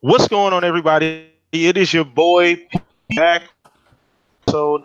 What's going on, everybody? It is your boy back episode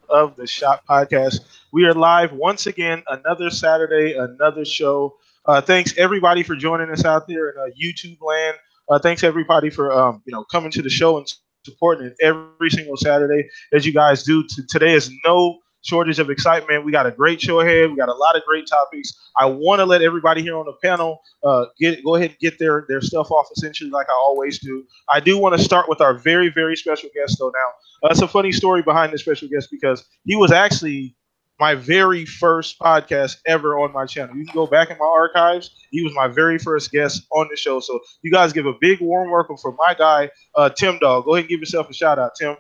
of the Shop Podcast. We are live once again, another Saturday, another show. Thanks everybody for joining us out there in YouTube land. Thanks everybody for coming to the show and supporting it every single Saturday as you guys do. Today is no shortage of excitement. We got a great show ahead. We got a lot of great topics. I want to let everybody here on the panel go ahead and get their stuff off essentially like I always do. I do want to start with our very, very special guest though now. It's a funny story behind this special guest because he was actually my very first podcast ever on my channel. You can go back in my archives. He was my very first guest on the show. So you guys give a big warm welcome for my guy, Tim Dog. Go ahead and give yourself a shout out, Tim.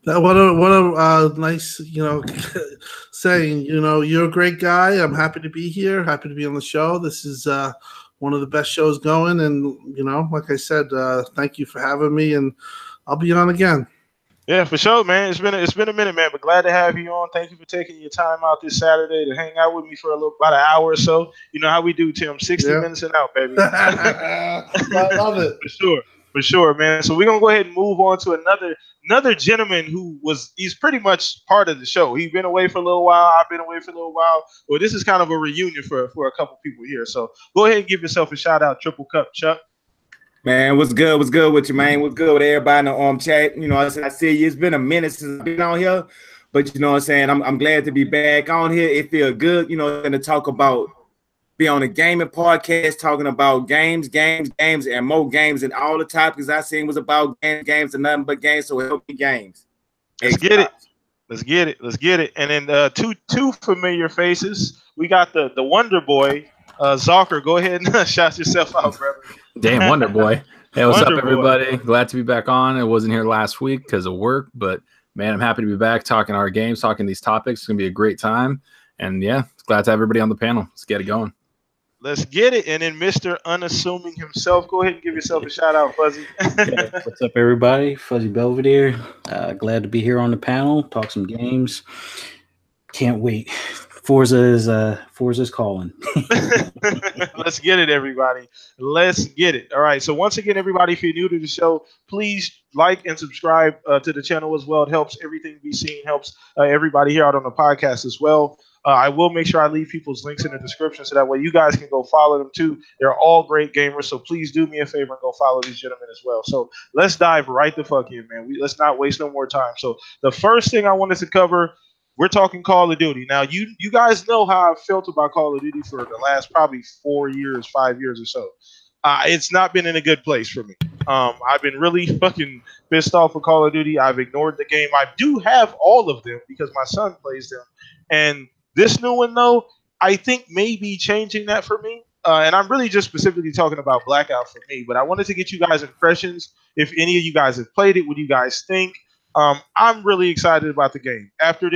What a nice, saying. You're a great guy. I'm happy to be here. Happy to be on the show. This is one of the best shows going. And, like I said, thank you for having me. And I'll be on again. Yeah, for sure, man. It's been a minute, man. But glad to have you on. Thank you for taking your time out this Saturday to hang out with me for about an hour or so. You know how we do, Tim. 60 minutes and out, baby. I love it. For sure, man. So we're gonna go ahead and move on to another gentleman he's pretty much part of the show. He's been away for a little while. I've been away for a little while. Well, this is kind of a reunion for a couple people here. So go ahead and give yourself a shout out, Triple Cup Chuck. Man, what's good? What's good with you, man? What's good with everybody in the chat? I see you. It's been a minute since I've been on here, but you know what I'm saying? I'm glad to be back on here. It feels good, to talk about, be on a gaming podcast, talking about games, and more games, and all the topics I seen was about games, and nothing but games, so help me games. Let's get it. And then two familiar faces. We got the Wonder Boy, Zalker. Go ahead and shout yourself out, brother. Damn, Wonder Boy. Hey, what's Wonder up, everybody? Glad to be back on. I wasn't here last week because of work, but man, I'm happy to be back talking our games, talking these topics. It's going to be a great time. And yeah, glad to have everybody on the panel. Let's get it going. Let's get it. And then Mr. Unassuming himself, go ahead and give yourself a shout out, Fuzzy. Yeah, what's up, everybody? Fuzzy Belvedere. Glad to be here on the panel, talk some games. Can't wait. Forza's calling. Let's get it, everybody. Let's get it. All right. So once again, everybody, if you're new to the show, please like and subscribe to the channel as well. It helps everything be seen, helps everybody here out on the podcast as well. I will make sure I leave people's links in the description so that way you guys can go follow them too. They're all great gamers, so please do me a favor and go follow these gentlemen as well. So let's dive right the fuck in, man. Let's not waste no more time. So the first thing I wanted to cover, we're talking Call of Duty. Now, you guys know how I felt about Call of Duty for the last probably 4 years, 5 years or so. It's not been in a good place for me. I've been really fucking pissed off with Call of Duty. I've ignored the game. I do have all of them because my son plays them. And this new one, though, I think may be changing that for me. And I'm really just specifically talking about Blackout for me. But I wanted to get you guys' impressions. If any of you guys have played it, what do you guys think? I'm really excited about the game. After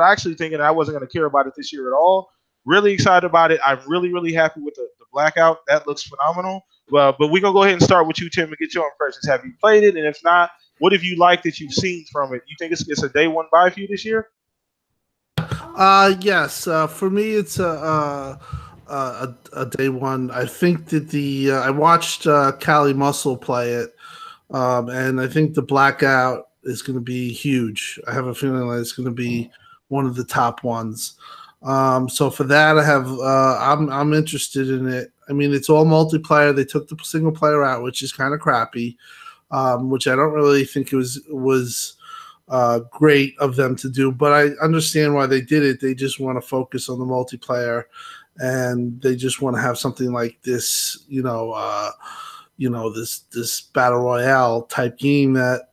actually thinking I wasn't going to care about it this year at all, really excited about it. I'm really, really happy with the Blackout. That looks phenomenal. But we're going to go ahead and start with you, Tim, and get your impressions. Have you played it? And if not, what have you liked that you've seen from it? You think it's a day one buy for you this year? Yes. For me, it's a day one. I think that I watched Cali Muscle play it, and I think the Blackout is going to be huge. I have a feeling like it's going to be one of the top ones. So for that, I'm interested in it. I mean, it's all multiplayer. They took the single player out, which is kind of crappy, which I don't really think it was great of them to do. But I understand why they did it. They just want to focus on the multiplayer, and they just want to have something like this, this battle royale type game that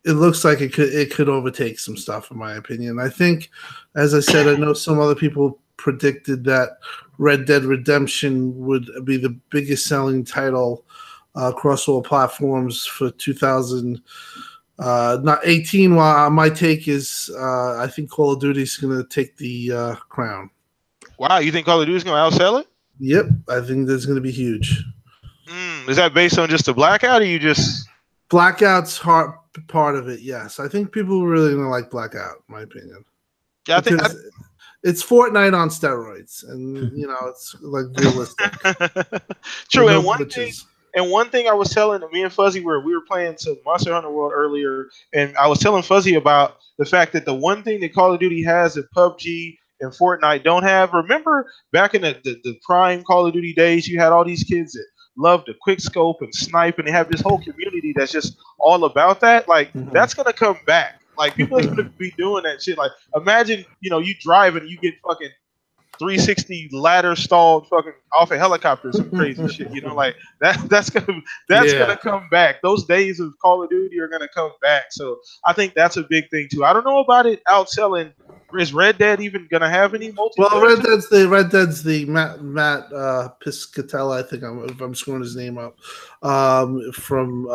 it looks like it could overtake some stuff, in my opinion. I think, as I said, I know some other people predicted that Red Dead Redemption would be the biggest selling title across all platforms for 2018. While my take is, I think Call of Duty is going to take the crown. Wow, you think Call of Duty is going to outsell it? Yep, I think that's going to be huge. Is that based on just the Blackout, or you just Blackout's part of it? Yes, I think people are really going to like Blackout, in my opinion. Yeah, it's Fortnite on steroids, and it's like realistic. True, no and one glitches. And one thing I was telling me and Fuzzy, we were playing some Monster Hunter World earlier, and I was telling Fuzzy about the fact that the one thing that Call of Duty has that PUBG and Fortnite don't have. Remember back in the prime Call of Duty days, you had all these kids that loved to quick scope and snipe, and they have this whole community that's just all about that. Like that's gonna come back. Like people are gonna be doing that shit. Like imagine, you drive and you get fucking 360 ladder stalled fucking off a helicopter or some crazy shit. Like that's gonna come back. Those days of Call of Duty are gonna come back. So I think that's a big thing too. I don't know about it outselling. Is Red Dead even gonna have any multiplayer? Well, Red Dead's the Matt Piscatella, I think if I'm screwing his name up, from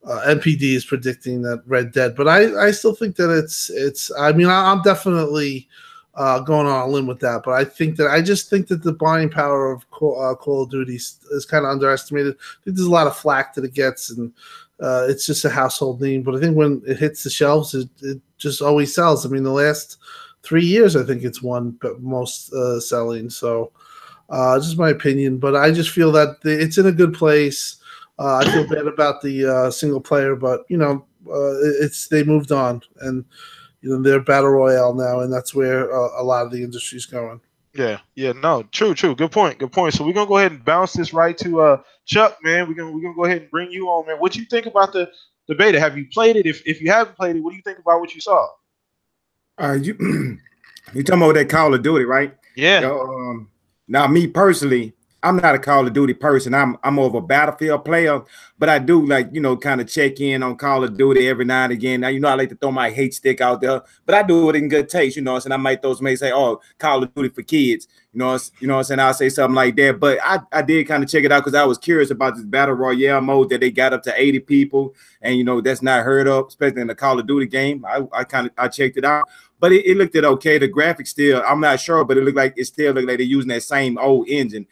NPD is predicting that Red Dead, but I still think that it's. I mean, I'm definitely going on a limb with that, but I just think that the buying power of Call of Duty is kind of underestimated. I think there's a lot of flack that it gets, and it's just a household name. But I think when it hits the shelves, it just always sells. I mean, the last 3 years, I think it's won most selling. So, just my opinion, but I just feel that it's in a good place. I feel bad about the single player, but they moved on, and they're battle royale now, and that's where a lot of the industry's going. Yeah, no, true. Good point. So we're gonna go ahead and bounce this right to Chuck, man. We're gonna go ahead and bring you on, man. What you think about the beta? Have you played it? If you haven't played it, what do you think about what you saw? You talking about that Call of Duty, right? Yeah. Now, me personally, I'm not a Call of Duty person. I'm more of a Battlefield player, but I do like, kind of check in on Call of Duty every now and again. Now, I like to throw my hate stick out there, but I do it in good taste, and I might say, oh, Call of Duty for kids, what I'm saying? I'll say something like that, but I did kind of check it out because I was curious about this Battle Royale mode that they got up to 80 people, and, that's not heard of, especially in the Call of Duty game. I checked it out, but it looked okay. The graphics still, I'm not sure, but it looked like they're using that same old engine.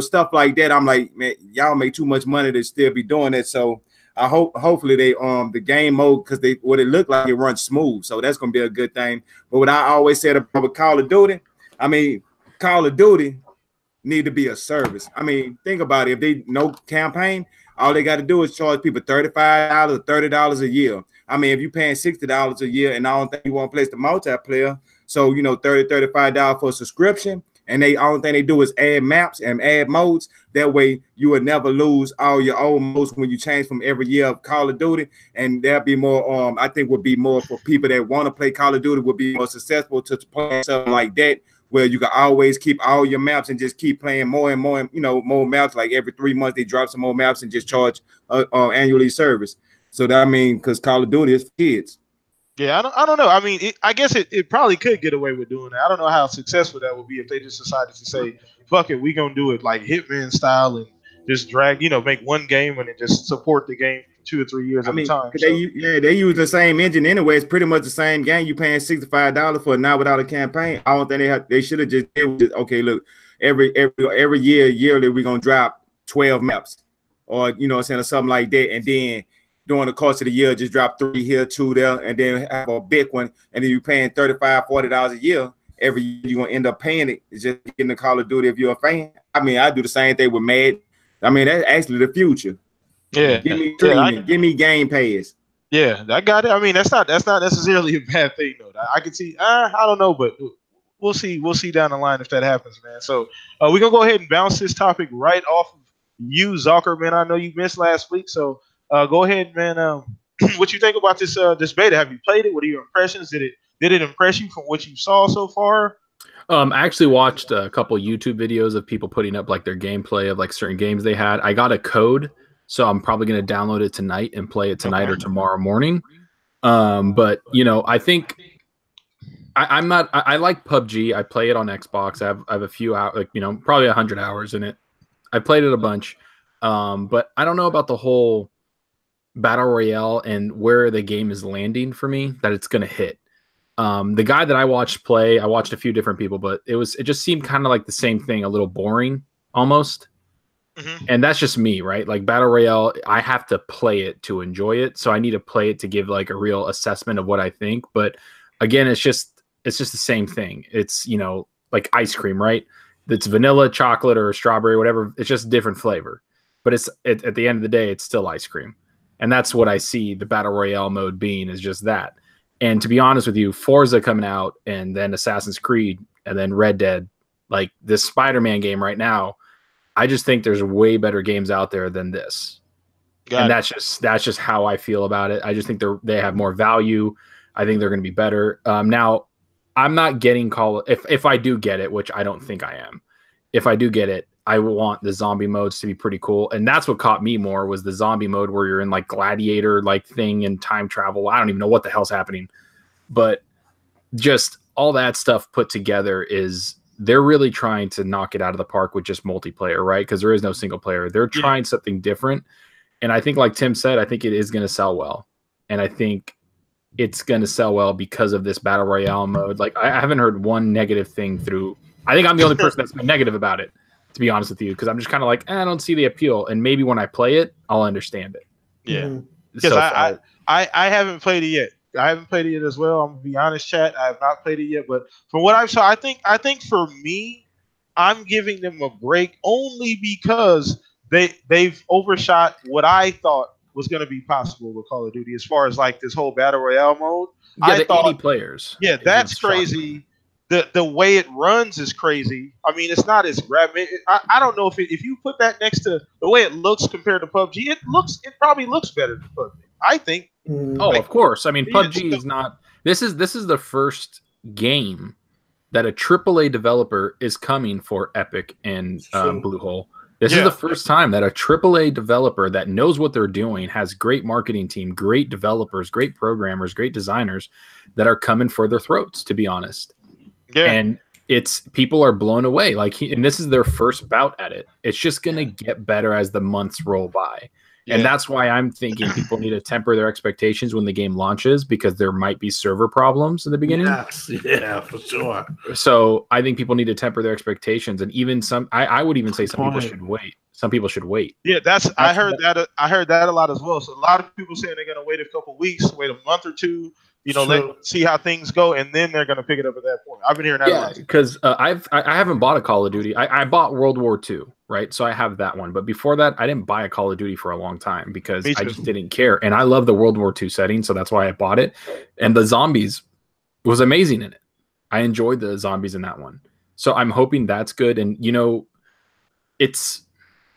Stuff like that. I'm like, man, y'all make too much money to still be doing it. So I hopefully they the game mode, because what it looked like, it runs smooth. So that's gonna be a good thing. But what I always said about Call of Duty, I mean, Call of Duty need to be a service. I mean, think about it. If they no campaign, all they got to do is charge people $35, $30 a year. I mean, if you're paying $60 a year, and I don't think you want to place the multiplayer, so $30, $35 for a subscription. And the only thing they do is add maps and add modes. That way, you will never lose all your old modes when you change from every year of Call of Duty. And there'll be more. I think would be more for people that want to play Call of Duty. Would be more successful to play something like that, where you can always keep all your maps and just keep playing more and more. More maps. Like every 3 months, they drop some more maps and just charge annually service. So that because Call of Duty is for kids. Yeah, I don't know. I mean, I guess it probably could get away with doing that. I don't know how successful that would be if they just decided to say, fuck it, we going to do it like Hitman style and just drag, make one game and then just support the game for 2 or 3 years at a time. They use the same engine anyway. It's pretty much the same game. You're paying $65 for it now without a campaign. I don't think they should have just okay, look, every yearly, we're going to drop 12 maps or, or something like that. And then during the course of the year, just drop 3 here, 2 there, and then have a big one. And then you're paying $35, $40 a year. Every year you're going to end up paying it. It's just getting the Call of Duty if you're a fan. I mean, I do the same thing with Mad. I mean, that's actually the future. Yeah. Give me streaming. Give me Game Pass. Yeah, I got it. I mean, that's not necessarily a bad thing, though. I can see, I don't know, but we'll see. We'll see down the line if that happens, man. So we're going to go ahead and bounce this topic right off of you, Zucker, man. I know you missed last week, so go ahead, man. What you think about this beta? Have you played it? What are your impressions? Did it impress you from what you saw so far? I actually watched a couple YouTube videos of people putting up like their gameplay of like certain games they had. I got a code, so I'm probably going to download it tonight and play it tonight or tomorrow morning. But I think I'm not. I like PUBG. I play it on Xbox. I have a few out, probably 100 hours in it. I played it a bunch, but I don't know about the whole Battle Royale and where the game is landing for me, that it's going to hit. The guy that I watched play, I watched a few different people, but it just seemed kind of like the same thing, a little boring almost. Mm-hmm. And that's just me, right? Like Battle Royale, I have to play it to enjoy it. So I need to play it to give like a real assessment of what I think. But again, it's just the same thing. It's, like ice cream, right? It's vanilla, chocolate, or strawberry, whatever. It's just different flavor. but at the end of the day, it's still ice cream. And that's what I see the Battle Royale mode being, is just that. And to be honest with you, Forza coming out, and then Assassin's Creed, and then Red Dead, like this Spider-Man game right now, I just think there's way better games out there than this. That's just how I feel about it. I just think they have more value. I think they're going to be better. Now, I'm not getting if I do get it, which I don't think I am. If I do get it, I want the zombie modes to be pretty cool. And that's what caught me more, was the zombie mode where you're in like gladiator like thing and time travel. I don't even know what the hell's happening. But just all that stuff put together is they're really trying to knock it out of the park with just multiplayer, right? Because there is no single player. They're trying something different. And I think, like Tim said, I think it is going to sell well. And I think it's going to sell well because of this Battle Royale mode. Like, I haven't heard one negative thing through. I think I'm the only person that's been negative about it, to be honest with you, because I'm just kind of like, I don't see the appeal. And maybe when I play it, I'll understand it. Yeah. Because I haven't played it yet. I haven't played it yet as well. I'm going to be honest, chat. I have not played it yet. But from what I've saw, I think for me, I'm giving them a break only because they've overshot what I thought was going to be possible with Call of Duty as far as like this whole Battle Royale mode. Yeah, I thought 80 players. Yeah, that's crazy. The way it runs is crazy. I mean, it's not as rapid. I don't know if you put that next to the way it looks compared to PUBG, it probably looks better than PUBG. I think. Oh, of course. I mean, PUBG is not. This is the first game that a AAA developer is coming for Epic and Bluehole. This is the first time that a AAA developer that knows what they're doing, has great marketing team, great developers, great programmers, great designers that are coming for their throats, to be honest. Yeah. And people are blown away. And this is their first bout at it. It's just going to get better as the months roll by. And that's why I'm thinking people need to temper their expectations when the game launches, because there might be server problems in the beginning. Yes, yeah, for sure. So I think people need to temper their expectations, and even I would even say some people should wait. Some people should wait. Yeah, I heard that a lot as well. So a lot of people saying they're going to wait a couple weeks, wait a month or two, see how things go, and then they're going to pick it up at that point. I've been hearing that. Yeah, because I haven't bought a Call of Duty. I bought World War II, right? So I have that one. But before that, I didn't buy a Call of Duty for a long time because I just didn't care. And I love the World War II setting, so that's why I bought it. And the zombies was amazing in it. I enjoyed the zombies in that one. So I'm hoping that's good. And,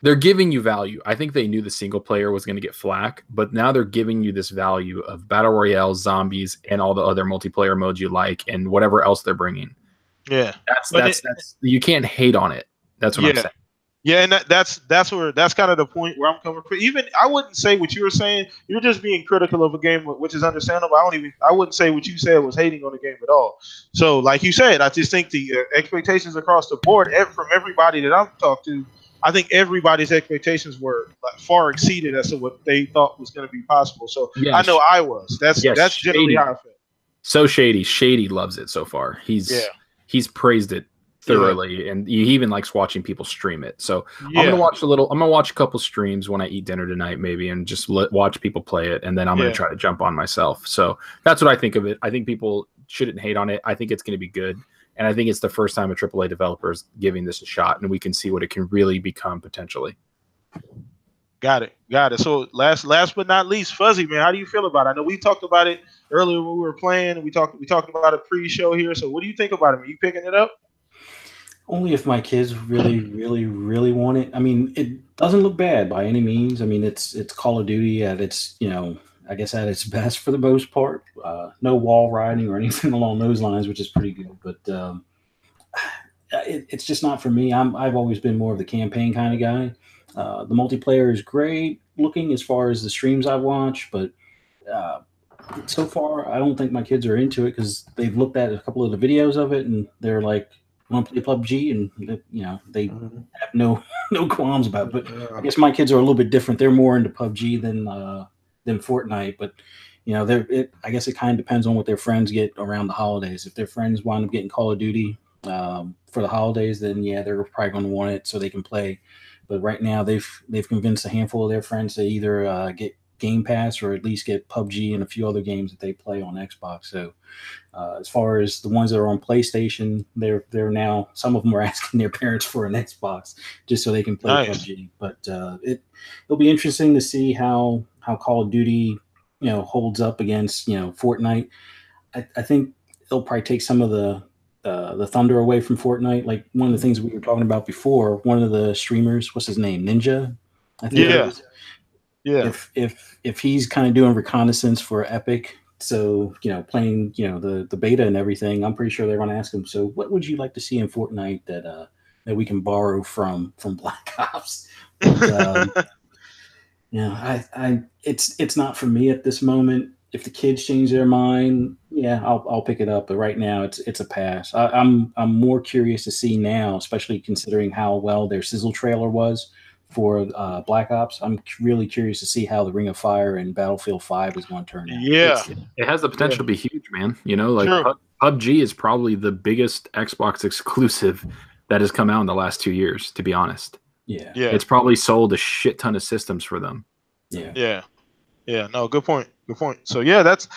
they're giving you value. I think they knew the single player was going to get flack, but now they're giving you this value of Battle Royale, zombies, and all the other multiplayer modes you like, and whatever else they're bringing. Yeah, that's you can't hate on it. That's what I'm saying. Yeah, and that's kind of the point where I'm coming from. Even I wouldn't say what you were saying. You're just being critical of a game, which is understandable. I wouldn't say what you said was hating on the game at all. So, like you said, I just think the expectations across the board from everybody that I've talked to, I think everybody's expectations were far exceeded as to what they thought was going to be possible. So I know I was. That's generally how I feel. So Shady loves it so far. He's praised it thoroughly, and he even likes watching people stream it. So I'm gonna watch a couple streams when I eat dinner tonight, maybe, and just watch people play it, and then I'm gonna try to jump on myself. So that's what I think of it. I think people shouldn't hate on it. I think it's gonna be good. And I think it's the first time a AAA developer is giving this a shot, and we can see what it can really become potentially. Got it. So last but not least, Fuzzy, man, how do you feel about it? I know we talked about it earlier when we were playing. We talked about a pre-show here. So what do you think about it? Are you picking it up? Only if my kids really, really, really want it. I mean, it doesn't look bad by any means. I mean, it's Call of Duty at its, I guess at its best for the most part. No wall riding or anything along those lines, which is pretty good. But it's just not for me. I've always been more of the campaign kind of guy. The multiplayer is great looking as far as the streams I've watched, but so far I don't think my kids are into it because they've looked at a couple of the videos of it and they're like, want to play PUBG, and they have no qualms about it. But I guess my kids are a little bit different. They're more into PUBG than Fortnite, but I guess it kind of depends on what their friends get around the holidays. If their friends wind up getting Call of Duty for the holidays, then they're probably going to want it so they can play. But right now they've convinced a handful of their friends to either get Game Pass or at least get PUBG and a few other games that they play on Xbox. So as far as the ones that are on PlayStation, they're now, some of them are asking their parents for an Xbox just so they can play PUBG. But it'll be interesting to see how Call of Duty, holds up against, Fortnite. I think it'll probably take some of the thunder away from Fortnite. Like one of the things we were talking about before, one of the streamers, what's his name, Ninja, I think. Yeah. If he's kind of doing reconnaissance for Epic, so playing the beta and everything, I'm pretty sure they're going to ask him. So what would you like to see in Fortnite that we can borrow from Black Ops? But, it's not for me at this moment. If the kids change their mind, yeah, I'll pick it up. But right now, it's a pass. I'm more curious to see now, especially considering how well their sizzle trailer was for Black Ops. I'm really curious to see how the Ring of Fire and Battlefield 5 is going to turn out. Yeah, it has the potential to be huge, man. PUBG is probably the biggest Xbox exclusive that has come out in the last 2 years, to be honest. Yeah. It's probably sold a shit ton of systems for them. Yeah. No, good point. So yeah, that's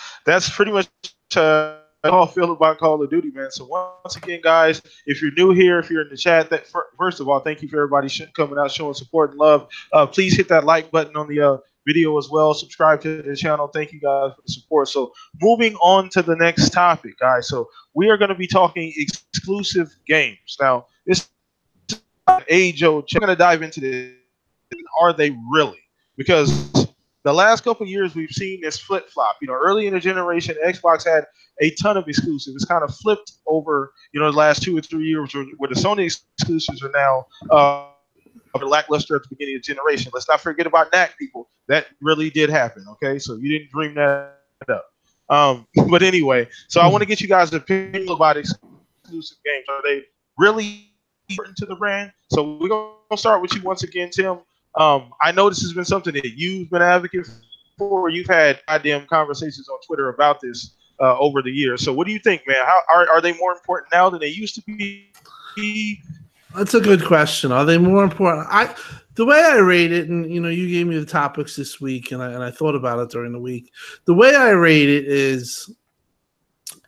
pretty much how I feel about Call of Duty, man. So once again, guys, if you're new here, if you're in the chat, first of all, thank you for everybody coming out, showing support and love. Please hit that like button on the video as well. Subscribe to the channel. Thank you guys for the support. So moving on to the next topic, guys. So we are going to be talking exclusive games. Now, this is an age-old. I'm going to dive into this. Are they really? Because the last couple of years, we've seen this flip-flop. Early in the generation, Xbox had a ton of exclusives. It's kind of flipped over, the last 2 or 3 years where the Sony exclusives are now lackluster at the beginning of the generation. Let's not forget about NAC, people. That really did happen, okay? So you didn't dream that up. But anyway, so I want to get you guys' opinion about exclusive games. Are they really important to the brand? So we're going to start with you once again, Tim. I know this has been something that you've been advocating for. You've had goddamn conversations on Twitter about this over the years. So what do you think, man? How are they more important now than they used to be? That's a good question. Are they more important? The way I rate it, and you gave me the topics this week, and I thought about it during the week. The way I rate it is,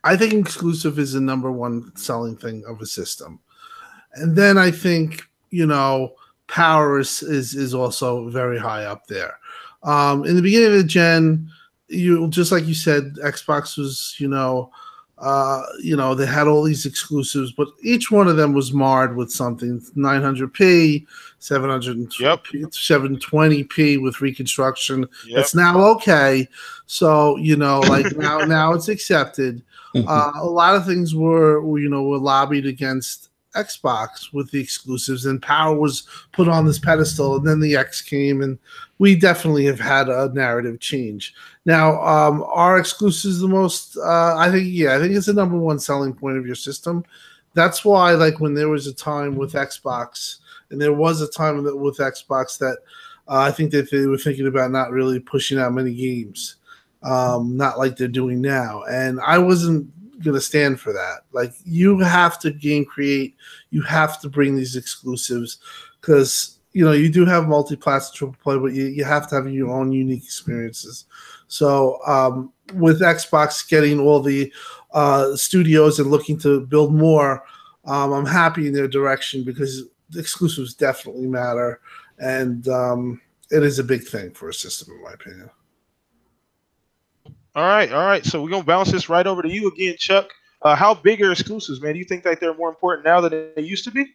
I think exclusive is the number one selling thing of a system, and then I think power is also very high up there. In the beginning of the gen, just like you said, Xbox was, they had all these exclusives, but each one of them was marred with something. 900p, 720p with reconstruction. Yep. That's now okay. So now it's accepted. A lot of things were lobbied against Xbox with the exclusives, and power was put on this pedestal, and then the X came, and we definitely have had a narrative change. Now, are exclusives the most? I think it's the number one selling point of your system. That's why, when there was a time with Xbox, and there was a time with Xbox that I think that they were thinking about not really pushing out many games, not like they're doing now, and I wasn't going to stand for that. You have to game create, you have to bring these exclusives, because you do have multi-platform play, but you have to have your own unique experiences. So with Xbox getting all the studios and looking to build more, I'm happy in their direction, because the exclusives definitely matter, and it is a big thing for a system, in my opinion. All right. So we're going to bounce this right over to you again, Chuck. How big are exclusives, man? Do you think that they're more important now than they used to be?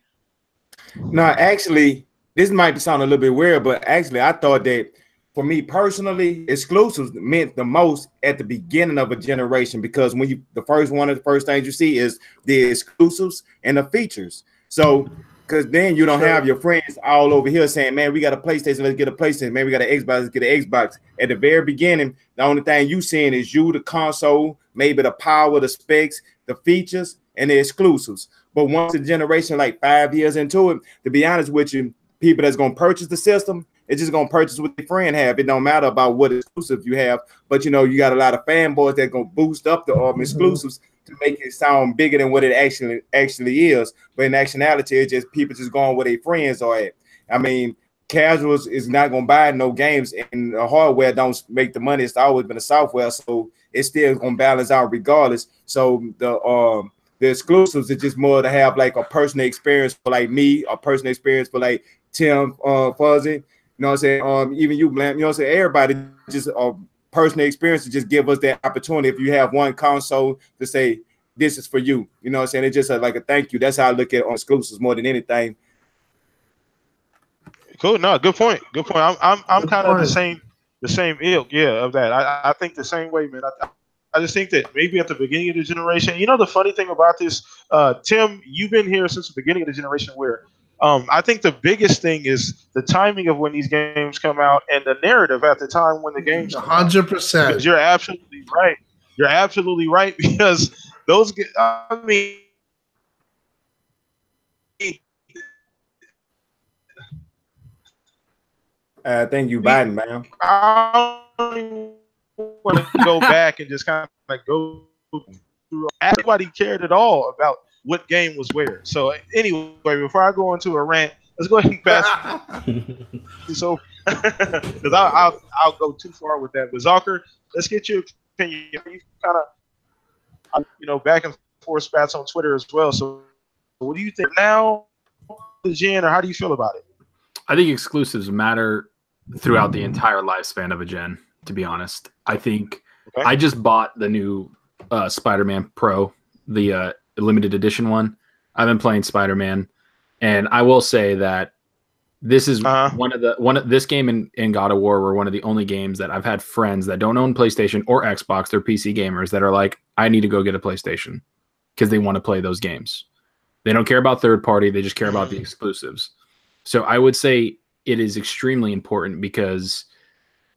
No, actually, this might sound a little bit weird, but actually I thought that, for me personally, exclusives meant the most at the beginning of a generation, because when one of the first things you see is the exclusives and the features. So, because then you don't have your friends all over here saying, man, we got a PlayStation, let's get a PlayStation. Man, we got an Xbox, let's get an Xbox. At the very beginning, the only thing you seeing is the console, maybe the power, the specs, the features, and the exclusives. But once a generation, 5 years into it, to be honest with you, people that's going to purchase the system, it's just going to purchase what their friend have. It don't matter about what exclusive you have, but you got a lot of fanboys that going to boost up the exclusives to make it sound bigger than what it actually is. But in actuality, it's just people just going where their friends are at. I mean, casuals is not gonna buy no games, and the hardware don't make the money. It's always been the software, so it's still gonna balance out regardless. So the exclusives is just more to have like a personal experience for like me, a personal experience for like Tim, Fuzzy, you know what I'm saying? Even you, Blam, you know what I'm saying? Everybody just personal experience to just give us that opportunity. If you have one console to say this is for you, you know what I'm saying? It's just like a thank you. That's how I look at on exclusives more than anything. Cool. No, good point. Good point. I'm kind of point. the same ilk, yeah, of that. I think the same way, man. I just think that maybe at the beginning of the generation, you know, the funny thing about this, Tim, you've been here since the beginning of the generation where I think the biggest thing is the timing of when these games come out and the narrative at the time when the games come out. 100%. Because you're absolutely right. You're absolutely right because those, I mean, Thank you, Biden, man. I don't even want to go back and just kind of like go through. Everybody cared at all about what game was where. So anyway, before I go into a rant, let's go ahead and pass this over because I'll go too far with that. But Zalker, let's get your opinion. You kind of, you know, back and forth spats on Twitter as well. So what do you think now, Jen, or how do you feel about it? I think exclusives matter throughout the entire lifespan of a gen, to be honest. I think I just bought the new Spider-Man Pro, the limited edition one. I've been playing Spider-Man, and I will say that this is this game and God of War were one of the only games that I've had friends that don't own PlayStation or Xbox, they're PC gamers, that are like, I need to go get a PlayStation because they want to play those games. They don't care about third party, they just care about the exclusives. So I would say it is extremely important because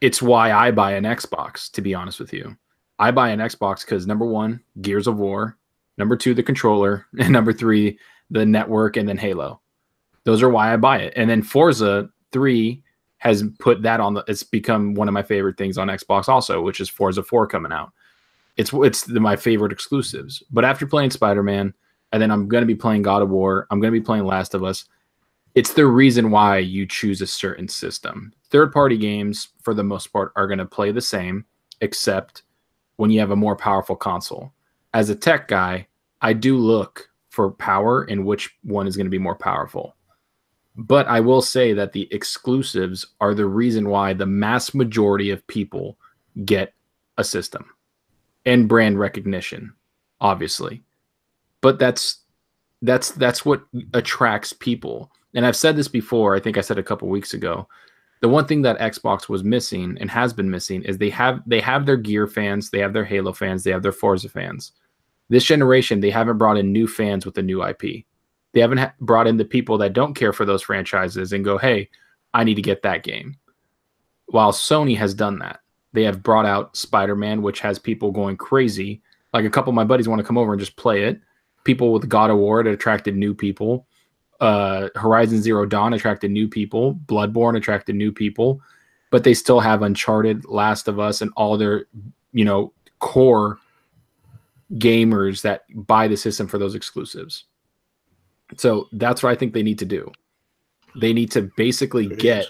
it's why I buy an Xbox, to be honest with you. I buy an Xbox because number one, Gears of War, number two, the controller, and number three, the network, and then Halo. Those are why I buy it. And then Forza 3 has put that on it's become one of my favorite things on Xbox also, which is Forza 4 coming out. It's my favorite exclusives. But after playing Spider-Man, and then I'm going to be playing God of War, I'm going to be playing Last of Us, it's the reason why you choose a certain system. Third-party games, for the most part, are going to play the same, except when you have a more powerful console. As a tech guy, I do look for power and which one is going to be more powerful. But I will say that the exclusives are the reason why the mass majority of people get a system and brand recognition, obviously. But that's what attracts people. And I've said this before, I think I said a couple weeks ago, the one thing that Xbox was missing and has been missing is they have their Gear fans, they have their Halo fans, they have their Forza fans. This generation, they haven't brought in new fans with a new IP. They haven't brought in the people that don't care for those franchises and go, hey, I need to get that game. While Sony has done that. They have brought out Spider-Man, which has people going crazy. Like a couple of my buddies want to come over and just play it. People with God of War, it attracted new people. Horizon Zero Dawn attracted new people. Bloodborne attracted new people. But they still have Uncharted, Last of Us, and all their, core gamers that buy the system for those exclusives. So that's what I think they need to do. They need to basically get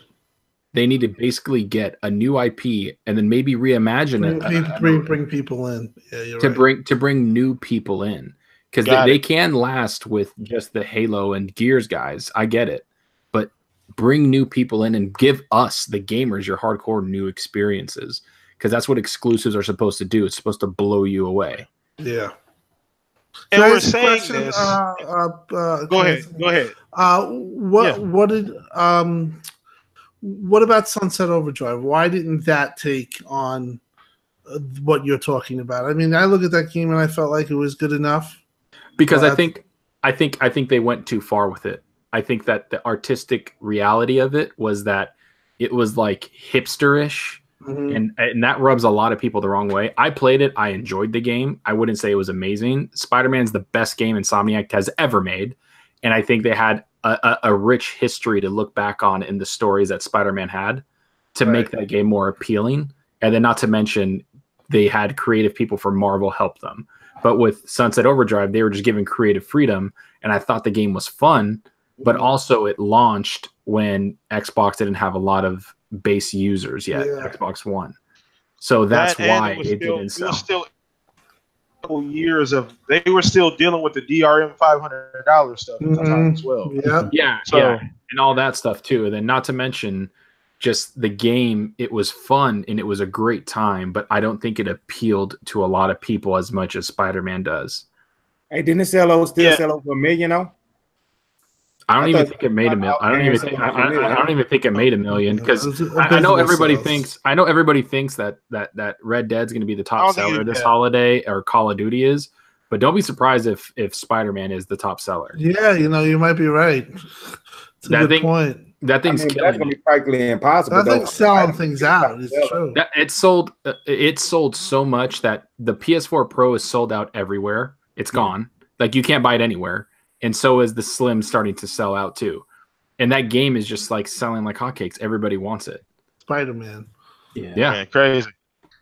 a new IP and then maybe reimagine it. Bring people in. Yeah, you're to bring new people in. Because they can last with just the Halo and Gears guys. I get it. But bring new people in and give us, the gamers, your hardcore new experiences. Because that's what exclusives are supposed to do. It's supposed to blow you away. Yeah. And we're saying this. Go ahead. What about Sunset Overdrive? Why didn't that take on what you're talking about? I mean, I look at that game and I felt like it was good enough. Because I think they went too far with it. I think that the artistic reality of it was that it was like hipsterish, and that rubs a lot of people the wrong way. I played it. I enjoyed the game. I wouldn't say it was amazing. Spider-Man's the best game Insomniac has ever made, and I think they had a rich history to look back on in the stories that Spider-Man had to make that game more appealing. And then, not to mention, they had creative people from Marvel help them. But with Sunset Overdrive, they were just given creative freedom, and I thought the game was fun, but also it launched when Xbox didn't have a lot of base users yet, Xbox One. So that's why it didn't sell. It was still couple years of they were still dealing with the DRM $500 stuff at the time as well. Yeah. And all that stuff too. And then not to mention just the game, it was fun and it was a great time, but I don't think it appealed to a lot of people as much as Spider-Man does. Hey, didn't it sell over $1 million though? I don't even think it made $1 million. I don't even think it made $1 million because I know everybody thinks that Red Dead's going to be the top seller this holiday, or Call of Duty is. But don't be surprised if Spider-Man is the top seller. Yeah, you might be right. It's a good point. That thing's killing. That's going to be practically impossible. That thing's selling things out. It's true. It sold so much that the PS4 Pro is sold out everywhere. It's gone. Like you can't buy it anywhere. And so is the Slim starting to sell out too. And that game is just like selling like hotcakes. Everybody wants it. Spider-Man. Yeah. Man, crazy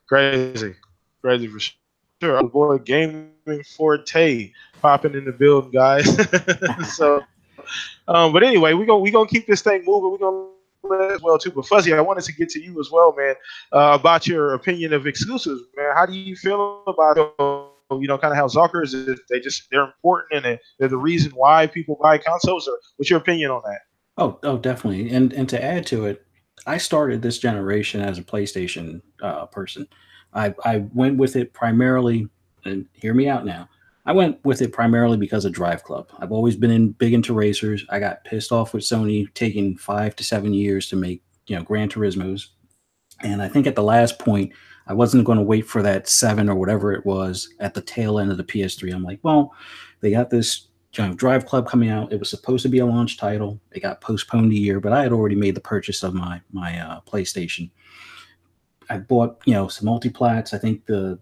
for sure. Our boy Gaming Forte popping in the building, guys. So, but anyway, we're gonna keep this thing moving. We're gonna let as well too. But Fuzzy, I wanted to get to you as well, man, about your opinion of exclusives, man. How do you feel about kind of how Zucker is they're important and they're the reason why people buy consoles? Or what's your opinion on that? Oh, definitely. And to add to it, I started this generation as a PlayStation person. I went with it primarily, and hear me out now. I went with it primarily because of Drive Club. I've always been big into racers. I got pissed off with Sony taking 5 to 7 years to make Gran Turismos, and I think at the last point, I wasn't going to wait for that 7 or whatever it was at the tail end of the PS3. I'm like, well, they got this Drive Club coming out. It was supposed to be a launch title. It got postponed a year, but I had already made the purchase of my PlayStation. I bought, some multiplats. I think the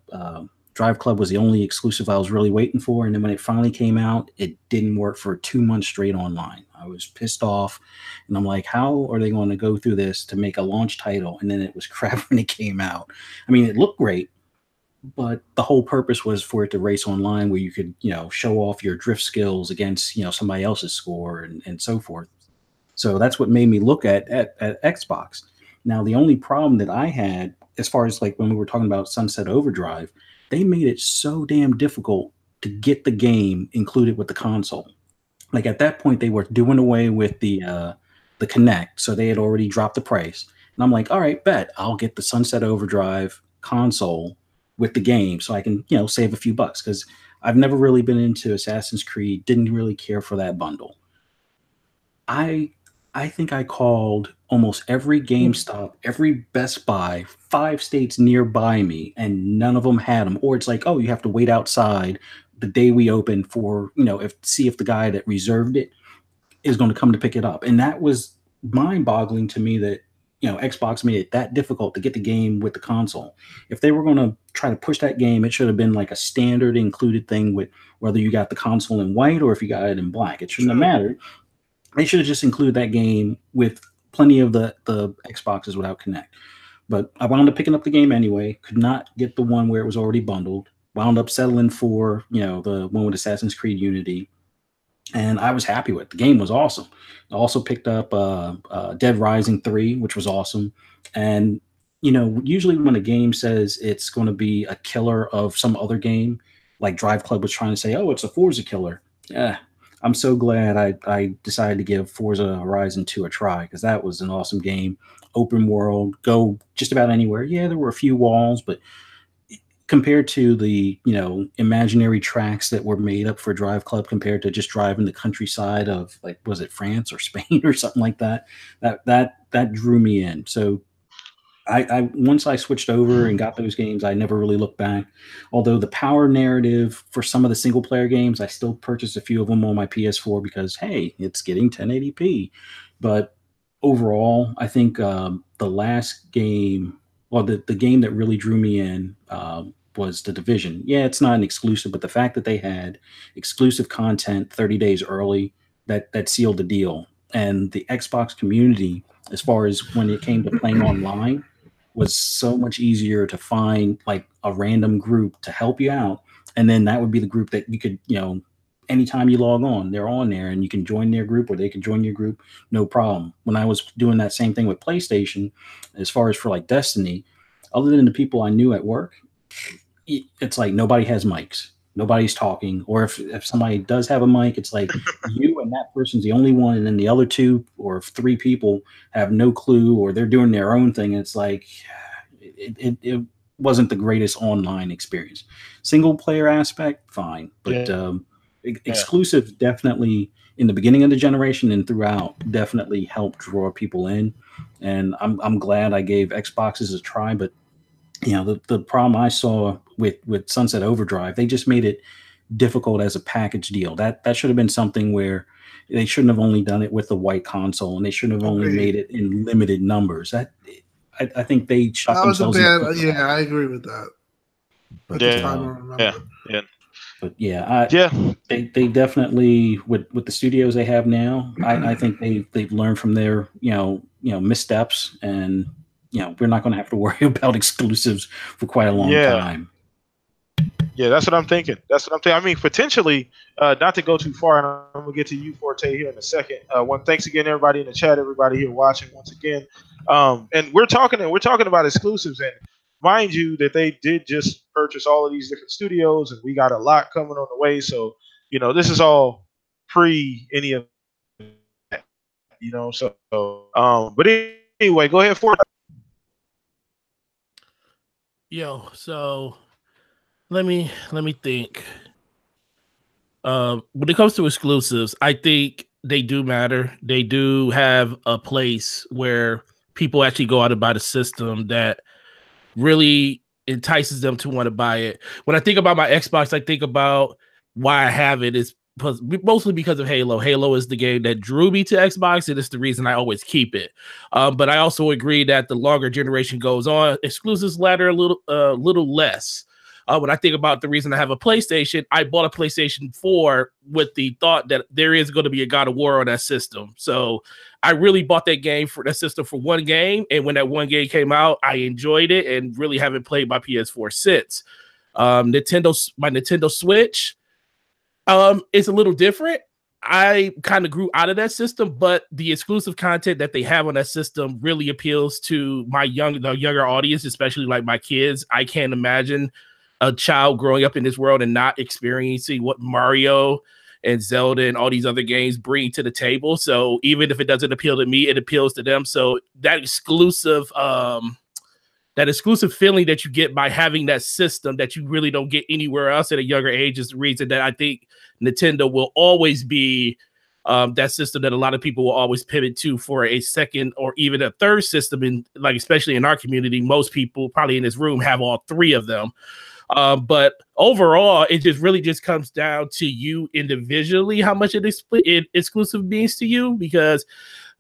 Drive Club was the only exclusive I was really waiting for. And then when it finally came out, it didn't work for 2 months straight online. I was pissed off. And I'm like, how are they going to go through this to make a launch title? And then it was crap when it came out. I mean, it looked great, but the whole purpose was for it to race online where you could, show off your drift skills against, somebody else's score and so forth. So that's what made me look at Xbox. Now, the only problem that I had, as far as like when we were talking about Sunset Overdrive, they made it so damn difficult to get the game included with the console. Like at that point, they were doing away with the Kinect, so they had already dropped the price. And I'm like, all right, bet I'll get the Sunset Overdrive console with the game, so I can save a few bucks, because I've never really been into Assassin's Creed. Didn't really care for that bundle. I think I called almost every GameStop, every Best Buy, 5 states nearby me, and none of them had them. Or it's like, oh, you have to wait outside the day we open for, see if the guy that reserved it is going to come to pick it up. And that was mind-boggling to me that, Xbox made it that difficult to get the game with the console. If they were going to try to push that game, it should have been like a standard included thing with whether you got the console in white or if you got it in black. It shouldn't have mattered. They should have just included that game with plenty of the Xboxes without Kinect. But I wound up picking up the game anyway. Could not get the one where it was already bundled. Wound up settling for, the one with Assassin's Creed Unity. And I was happy with it. The game was awesome. I also picked up Dead Rising 3, which was awesome. And, usually when a game says it's going to be a killer of some other game, like Drive Club was trying to say, oh, it's a Forza killer. Yeah. I'm so glad I decided to give Forza Horizon 2 a try, because that was an awesome game. Open world, go just about anywhere. Yeah, there were a few walls, but compared to the, imaginary tracks that were made up for Drive Club, compared to just driving the countryside of, like, was it France or Spain or something like that, that drew me in. So I once I switched over and got those games, I never really looked back. Although the power narrative for some of the single player games, I still purchased a few of them on my PS4 because, hey, it's getting 1080p. But overall, I think the last game, well, the game that really drew me in was The Division. Yeah, it's not an exclusive, but the fact that they had exclusive content 30 days early, that sealed the deal. And the Xbox community, as far as when it came to playing online, was so much easier to find, like a random group to help you out. And then that would be the group that you could, anytime you log on, they're on there, and you can join their group or they can join your group, no problem. When I was doing that same thing with PlayStation, as far as for like Destiny, other than the people I knew at work, it's like nobody has mics. Nobody's talking. Or if somebody does have a mic, it's like you and that person's the only one, and then the other 2 or 3 people have no clue, or they're doing their own thing. It's like it wasn't the greatest online experience. Single player aspect, fine. But exclusives definitely in the beginning of the generation and throughout definitely helped draw people in. And I'm glad I gave Xboxes a try, but you know, the problem I saw with Sunset Overdrive, they just made it difficult as a package deal. That should have been something where they shouldn't have only done it with the white console, and they shouldn't have only made it in limited numbers. I think they shot themselves in the foot. Yeah, I agree with that. At the time, I remember. But they definitely with the studios they have now. I think they've learned from their missteps, and we're not going to have to worry about exclusives for quite a long time. Yeah, that's what I'm thinking. I mean, potentially, not to go too far, and I'm gonna get to you, Forte, here in a second. Thanks again, everybody in the chat, everybody here watching once again. And we're talking about exclusives, and mind you, that they did just purchase all of these different studios, and we got a lot coming on the way. So, this is all pre any of that, So, but anyway, go ahead, Forte. Yo, so let me think. When it comes to exclusives, I think they do matter. They do have a place where people actually go out and buy the system that really entices them to want to buy it. When I think about my Xbox, I think about why I have it is mostly because of Halo. Halo is the game that drew me to Xbox, and it's the reason I always keep it. But I also agree that the longer generation goes on, exclusives ladder a little less. When I think about the reason I have a PlayStation, I bought a PlayStation 4 with the thought that there is going to be a God of War on that system. So I really bought that system for one game, and when that one game came out, I enjoyed it and really haven't played my PS4 since. My Nintendo Switch. It's a little different. I kind of grew out of that system, but the exclusive content that they have on that system really appeals to the younger audience, especially like my kids. I can't imagine a child growing up in this world and not experiencing what Mario and Zelda and all these other games bring to the table. So even if it doesn't appeal to me, it appeals to them. So that exclusive feeling that you get by having that system that you really don't get anywhere else at a younger age is the reason that I think Nintendo will always be that system that a lot of people will always pivot to for a second or even a third system. And like, especially in our community, most people probably in this room have all 3 of them. But overall, it really comes down to you individually, how much it exclusive means to you, because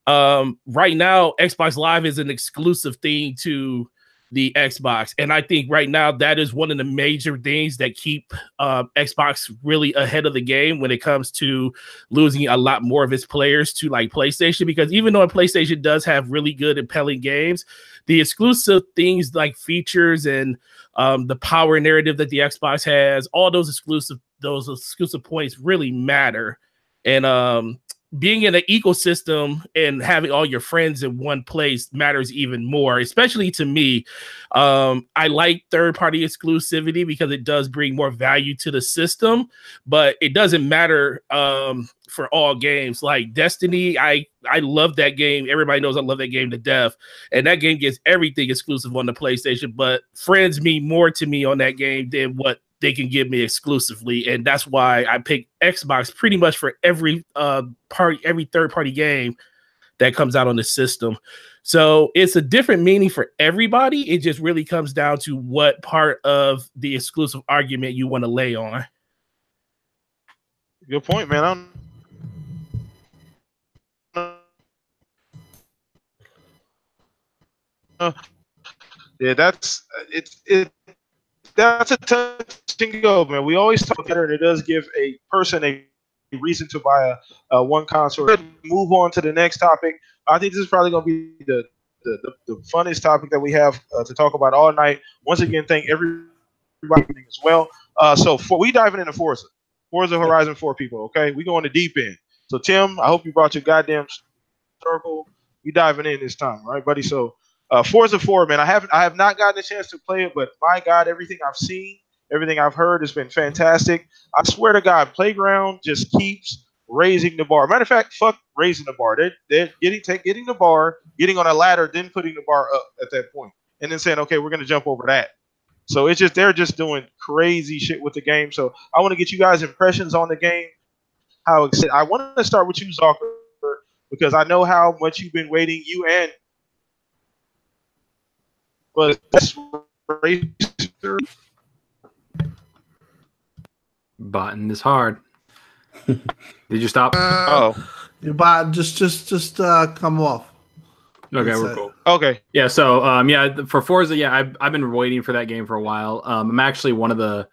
right now, Xbox Live is an exclusive thing to the Xbox. And I think right now that is one of the major things that keep Xbox really ahead of the game when it comes to losing a lot more of its players to like PlayStation, because even though PlayStation does have really good impelling games, the exclusive things like features and the power narrative that the Xbox has, all those exclusive points really matter. And being in an ecosystem and having all your friends in one place matters even more, especially to me. I like third-party exclusivity because it does bring more value to the system, but it doesn't matter for all games. Like Destiny, I love that game. Everybody knows I love that game to death, and that game gets everything exclusive on the PlayStation, but friends mean more to me on that game than what they can give me exclusively. And that's why I pick Xbox pretty much for every third-party game that comes out on the system. So it's a different meaning for everybody. It just really comes down to what part of the exclusive argument you want to lay on. Good point, man. Yeah, that's a touch and go, man. We always talk about it, and it does give a person a reason to buy a one console. Let's move on to the next topic. I think this is probably going to be the funnest topic that we have to talk about all night. Once again, thank everybody as well. So we diving into Forza. Forza Horizon 4 people. Okay, we go on the deep end. So Tim, I hope you brought your goddamn circle. We diving in this time, all right, buddy? So Forza 4, man, I have not gotten a chance to play it, but my God, everything I've seen, everything I've heard has been fantastic. I swear to God, Playground just keeps raising the bar. Matter of fact, fuck raising the bar. They're getting the bar, getting on a ladder, then putting the bar up at that point, and then saying, okay, we're gonna jump over that. So it's just they're just doing crazy shit with the game. So I want to get you guys' impressions on the game. How excited! I want to start with you, Zucker, because I know how much you've been waiting. You and but racer. Button is hard. Did you stop? Your bot just come off. Okay, we're cool. Okay. Yeah, so for Forza, I've been waiting for that game for a while. I'm actually one of the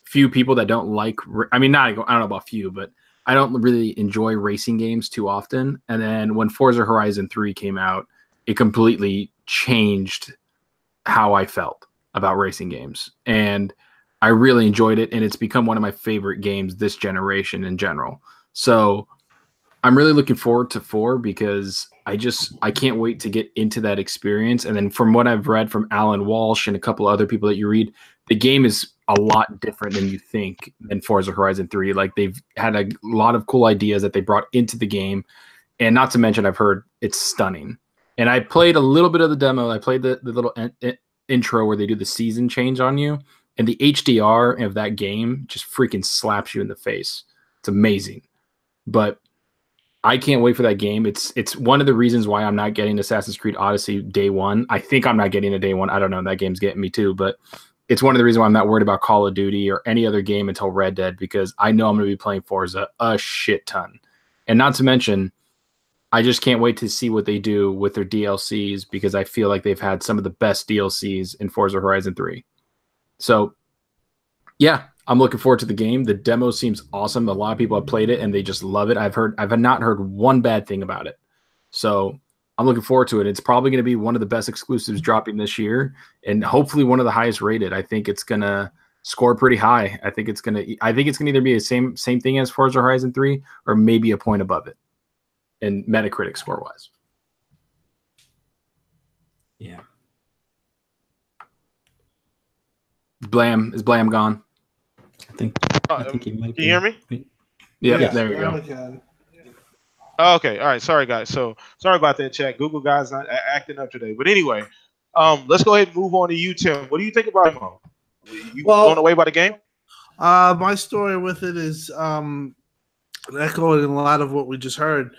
few people that don't like I don't know about few, but I don't really enjoy racing games too often. And then when Forza Horizon 3 came out, it completely changed how I felt about racing games. And I really enjoyed it, and it's become one of my favorite games this generation in general. So I'm really looking forward to 4 because I can't wait to get into that experience. And then from what I've read from Alan Walsh and a couple other people that you read, the game is a lot different than you think than Forza Horizon 3. Like, they've had a lot of cool ideas that they brought into the game. And not to mention, I've heard it's stunning. And I played a little bit of the demo. I played the little intro where they do the season change on you. And the HDR of that game just freaking slaps you in the face. It's amazing. But I can't wait for that game. It's one of the reasons why I'm not getting Assassin's Creed Odyssey day one. I think I'm not getting a day one. I don't know. That game's getting me too. But it's one of the reasons why I'm not worried about Call of Duty or any other game until Red Dead, because I know I'm going to be playing Forza a shit ton. And not to mention, I just can't wait to see what they do with their DLCs, because I feel like they've had some of the best DLCs in Forza Horizon 3. So, yeah, I'm looking forward to the game. The demo seems awesome. A lot of people have played it and they just love it. I've not heard one bad thing about it. So I'm looking forward to it. It's probably going to be one of the best exclusives dropping this year, and hopefully one of the highest rated. I think it's going to score pretty high. I think it's going to either be the same thing as Forza Horizon 3 or maybe a point above it in Metacritic score wise. Yeah. Blam is Blam gone? I think he might can you hear me? Yeah, Yes, there you go. Okay. Okay, all right. Sorry, guys. So sorry about that, chat. Google guys not acting up today. But anyway, let's go ahead and move on to you, Tim. What do you think about demo? You blown away by the game? My story with it is echoing a lot of what we just heard.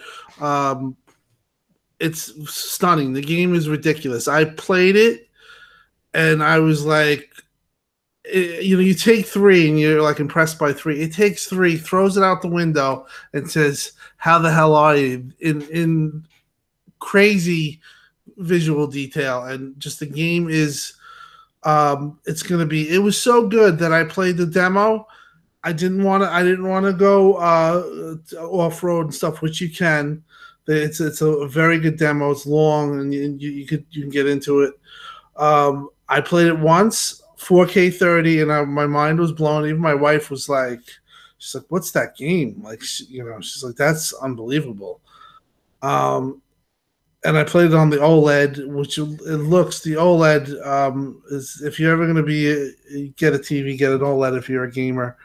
It's stunning. The game is ridiculous. I played it, and I was like, you take 3 and you're like impressed by 3. It takes 3, throws it out the window, and says, "How the hell are you?" in crazy visual detail, and just the game is. It's gonna be. It was so good that I played the demo. I didn't want to go off road and stuff, which you can. It's a very good demo. It's long, and you can get into it. I played it once. 4K 30, and my mind was blown. Even my wife was like, she's like, "What's that game?" Like, she's like, "That's unbelievable." And I played it on the OLED, which the OLED is, if you're ever going to get a TV, get an OLED if you're a gamer.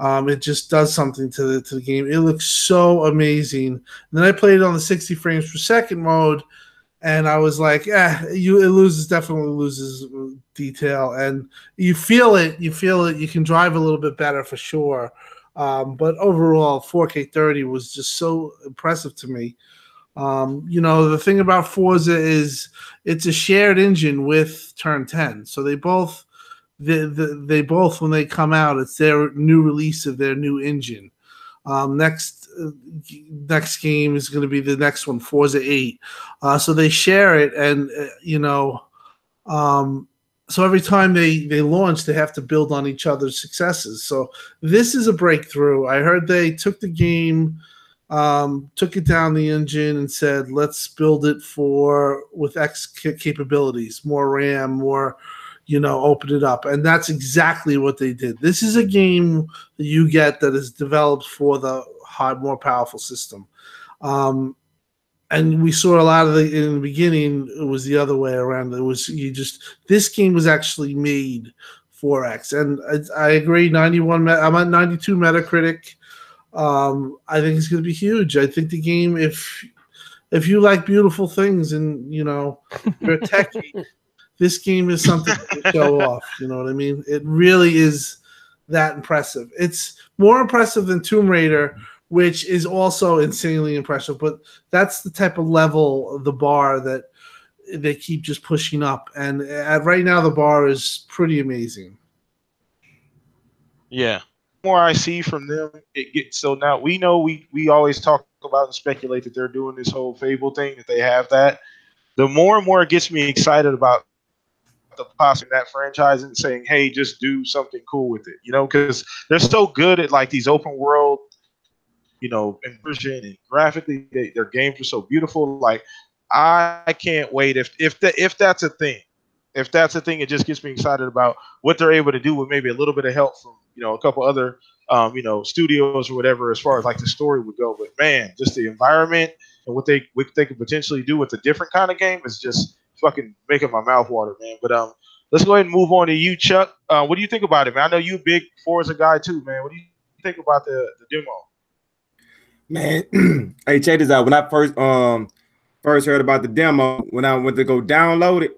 It just does something to the game. It looks so amazing. And then I played it on the 60 frames per second mode, and I was like, it definitely loses detail, and you feel it. You can drive a little bit better for sure. But overall, 4K 30 was just so impressive to me. The thing about Forza is it's a shared engine with Turn 10. So they both, when they come out, it's their new release of their new engine. Next game is going to be the next one, Forza 8. So they share it, and so every time they launch, they have to build on each other's successes. So this is a breakthrough. I heard they took the game, took it down the engine, and said, let's build it with X capabilities, more RAM, more open it up. And that's exactly what they did. This is a game that you get that is developed for the more powerful system. And we saw a lot of in the beginning, it was the other way around. It was this game was actually made for X. And I agree, 91, I'm at 92 Metacritic. I think it's going to be huge. I think the game, if you like beautiful things and, you're a techie, this game is something to show off. You know what I mean? It really is that impressive. It's more impressive than Tomb Raider, which is also insanely impressive. But that's the type of level of the bar that they keep just pushing up. And right now, the bar is pretty amazing. Yeah. The more I see from them, it gets so now we know we always talk about and speculate that they're doing this whole Fable thing, that they have that. The more and more it gets me excited about the possibility of that franchise and saying, hey, just do something cool with it, because they're so good at like these open world, immersion and graphically, their games are so beautiful. Like, I can't wait if that's a thing. If that's a thing, it just gets me excited about what they're able to do with maybe a little bit of help from a couple other studios or whatever, as far as like the story would go. But man, just the environment and what they could potentially do with a different kind of game is just fucking making my mouth water, man. But let's go ahead and move on to you, Chuck. What do you think about it, man? I know you a big Forza guy too, man. What do you think about the demo? Man, hey, check this out. When I first heard about the demo, when I went to go download it,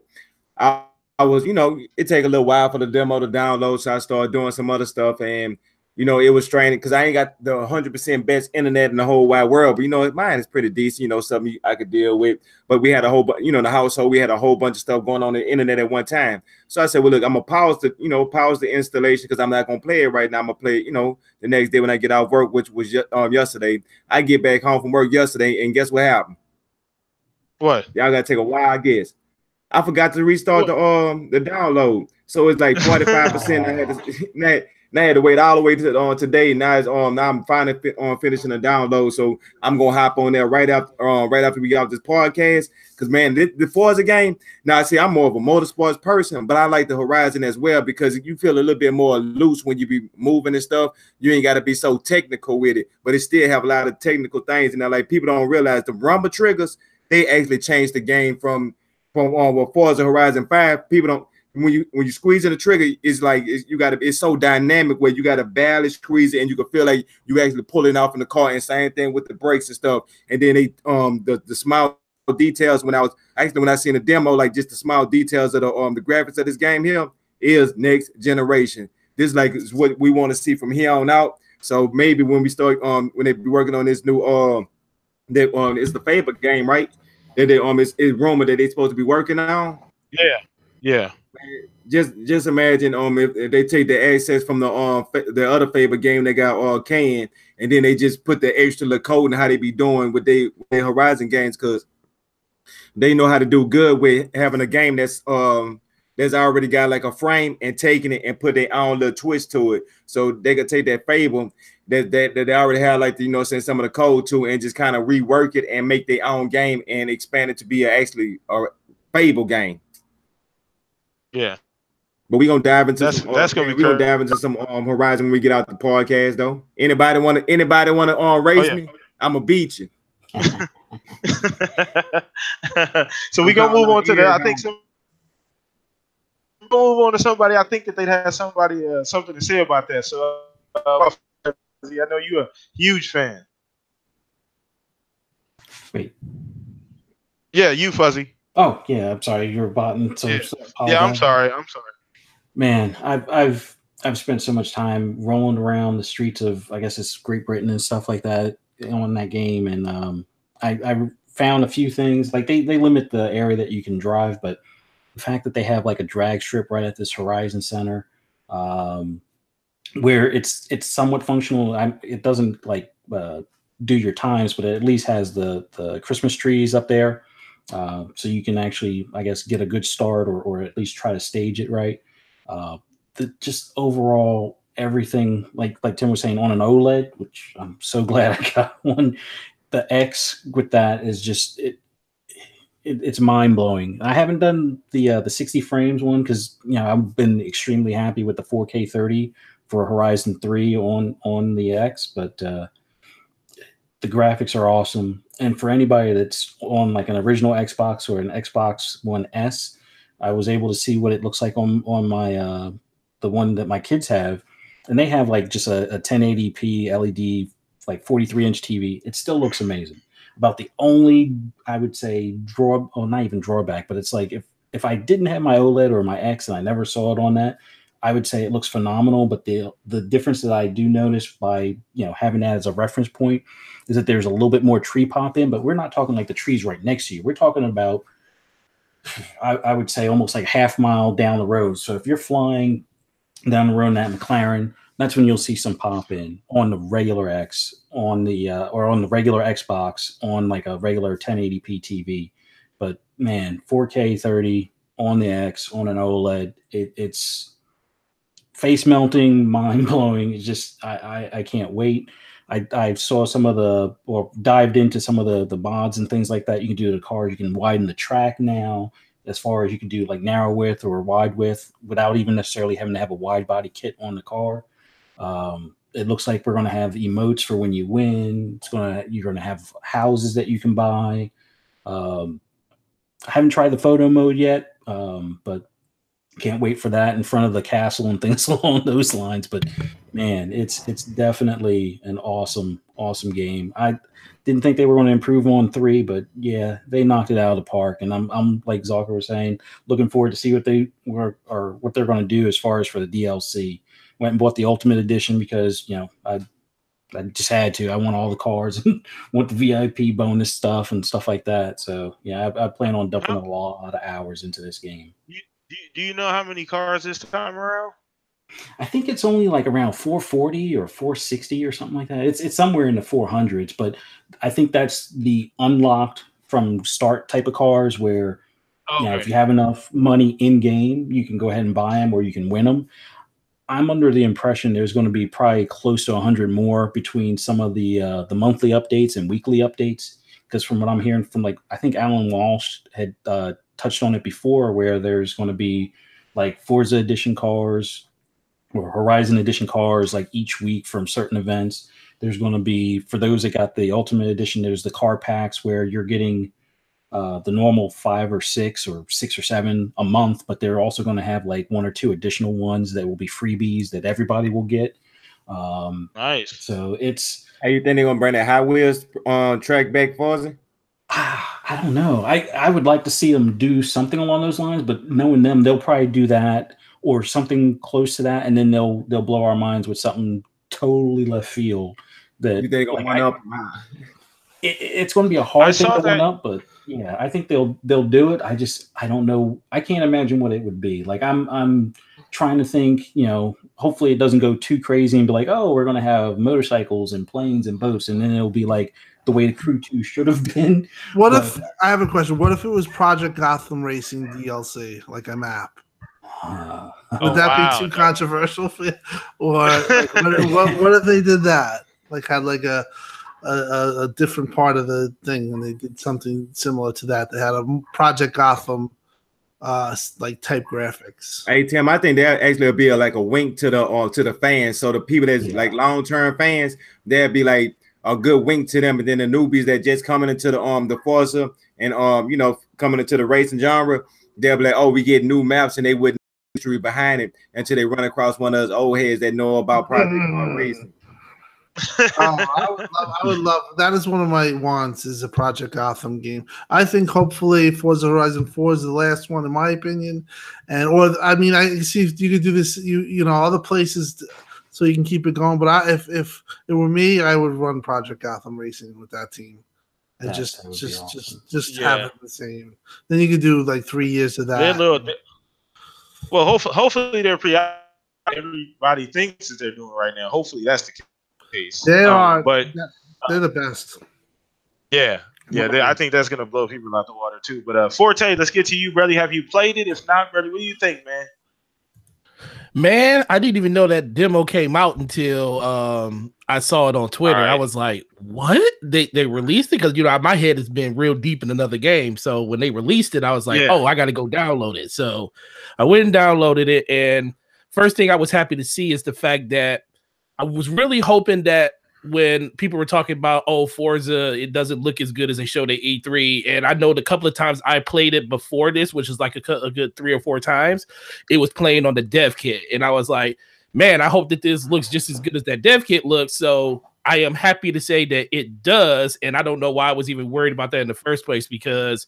I was, it take a little while for the demo to download, so I started doing some other stuff, and it was straining because I ain't got the 100% best internet in the whole wide world, but mine is pretty decent, something I could deal with. But we had a whole, in the household, we had a whole bunch of stuff going on the internet at one time. So I said, well, look, I'm gonna pause the installation because I'm not gonna play it right now. I'm gonna play it, the next day when I get out of work, which was yesterday. I get back home from work yesterday, and guess what happened? What? Y'all gotta take a wild guess. I forgot to restart the download, so it's like 45%. I had to wait all the way to today. Now it's now I'm finally finishing the download, so I'm gonna hop on there right after we get off this podcast. Because man, the Forza game. Now see, I'm more of a motorsports person, but I like the Horizon as well because you feel a little bit more loose when you be moving and stuff. You ain't got to be so technical with it, but it still have a lot of technical things. And like people don't realize the rumble triggers, they actually changed the game from Forza Horizon 5. People don't, when you squeeze in the trigger, it's like it's so dynamic where you got to barely squeeze it and you can feel like you actually pulling off in the car. And same thing with the brakes and stuff. And then the small details when I seen the demo, like just the small details of the graphics of this game here is next generation. This is what we want to see from here on out. So maybe when we start when they be working on this new it's the Fable game, right? That it's rumored that they're supposed to be working on. Yeah. Just imagine if they take the access from the other Fable game they got canned, and then they just put the extra little code in how they be doing with their Horizon games, because they know how to do good with having a game that's already got like a frame and taking it and put their own little twist to it. So they could take that Fable that they already have, like some of the code to, and just kind of rework it and make their own game and expand it to be actually a Fable game. Yeah. But we're gonna dive into some Horizon when we get out the podcast though. Anybody wanna race me? I'm gonna beat you. So we gonna move on to that. I think move on to somebody. I think that they'd have somebody something to say about that. So I know you're a huge fan. Wait. Yeah, you Fuzzy. Oh yeah, I'm sorry. You're botting. So yeah, I'm sorry. Man, I've spent so much time rolling around the streets of, I guess it's Great Britain and stuff like that on that game, and I found a few things. Like they limit the area that you can drive, but the fact that they have like a drag strip right at this Horizon Center, where it's somewhat functional. It doesn't like do your times, but it at least has the Christmas trees up there, so you can actually, I guess, get a good start or at least try to stage it right. Just overall everything, like Tim was saying, on an OLED, which I'm so glad I got one. The X with that is just it's mind blowing. I haven't done the 60 frames one because I've been extremely happy with the 4K 30 for Horizon 3 on the X, but the graphics are awesome. And for anybody that's on like an original Xbox or an Xbox One S, I was able to see what it looks like on my the one that my kids have, and they have like just a 1080p LED like 43-inch TV. It still looks amazing. About the only, I would say, not even drawback, but it's like if I didn't have my OLED or my X and I never saw it on that, I would say it looks phenomenal. But the difference that I do notice by having that as a reference point is that there's a little bit more tree pop in, but we're not talking like the trees right next to you. We're talking about, I would say, almost like half mile down the road. So if you're flying down the road in that McLaren, that's when you'll see some pop in on the regular X, on the or on the regular Xbox, on like a regular 1080p TV. But man, 4K 30 on the X on an OLED, it's face melting, mind blowing. It's just I can't wait. I saw some of or dived into some of the mods and things like that you can do to the car. You can widen the track now, as far as you can do like narrow width or wide width without even necessarily having to have a wide body kit on the car. It looks like we're going to have emotes for when you win. You're going to have houses that you can buy. I haven't tried the photo mode yet, but can't wait for that in front of the castle and things along those lines. But man, it's definitely an awesome game. I didn't think they were going to improve on 3, but yeah, they knocked it out of the park. And I'm like Zucker was saying, looking forward to see what they were or what they're going to do as far as for the DLC. Went and bought the Ultimate Edition because I just had to. I want all the cars and want the VIP bonus stuff and stuff like that. So yeah, I plan on dumping a lot of hours into this game. Do you know how many cars this time around? I think it's only like around 440 or 460 or something like that. It's somewhere in the 400s, but I think that's the unlocked from start type of cars where if you have enough money in game, you can go ahead and buy them or you can win them. I'm under the impression there's going to be probably close to 100 more between some of the monthly updates and weekly updates. Because from what I'm hearing from I think Alan Walsh had touched on it before, where there's going to be like Forza edition cars or Horizon edition cars like each week from certain events. There's going to be, for those that got the Ultimate Edition, there's the car packs where you're getting the normal 5 or 6 or 6 or 7 a month, but they're also going to have like 1 or 2 additional ones that will be freebies that everybody will get. Nice. So it's. How you think they're gonna bring that Hot Wheels track back, Forza? I don't know. I would like to see them do something along those lines, but knowing them, they'll probably do that or something close to that, and then they'll blow our minds with something totally left field. That you think gonna one up? It's going to be a hard thing to one up, but yeah, I think they'll do it. I don't know. I can't imagine what it would be. Like I'm trying to think, hopefully it doesn't go too crazy and be like, oh, we're going to have motorcycles and planes and boats. And then it'll be like the way the Crew 2 should have been. If I have a question, what if it was Project Gotham Racing DLC, like a map? Would that be too controversial for you? Or what if they did that? Like had like a different part of the thing, and they did something similar to that. They had a Project Gotham like type graphics. Hey Tim, I think that actually will be like a wink to the fans. So the people that's like long-term fans, there'll be like a good wink to them, and then the newbies that just coming into the Forza and coming into the racing genre, they'll be like, oh, we get new maps, and they wouldn't know the history behind it until they run across one of those old heads that know about Project Racing. I would love that. Is one of my wants is a Project Gotham game. I think hopefully Forza Horizon 4 is the last one, in my opinion. I see if you could do this, other places, so you can keep it going. But if it were me, I would run Project Gotham Racing with that team and just have it the same. Then you could do like 3 years of that. Well, hopefully they're everybody thinks that they're doing right now. Hopefully that's the case. They are, but they're the best. Yeah. I think that's gonna blow people out the water too. But Forte, let's get to you, brother. Have you played it? If not, brother, what do you think, man? Man, I didn't even know that demo came out until I saw it on Twitter. Right. I was like, "What? They released it?" Because my head has been real deep in another game. So when they released it, I was like, Yeah. "Oh, I got to go download it." So I went and downloaded it, and first thing I was happy to see is the fact that I was really hoping that when people were talking about, oh, Forza, it doesn't look as good as they showed at E3. And I know the couple of times I played it before this, which is like a good 3 or 4 times, it was playing on the dev kit. And I was like, man, I hope that this looks just as good as that dev kit looks. So I am happy to say that it does. And I don't know why I was even worried about that in the first place, because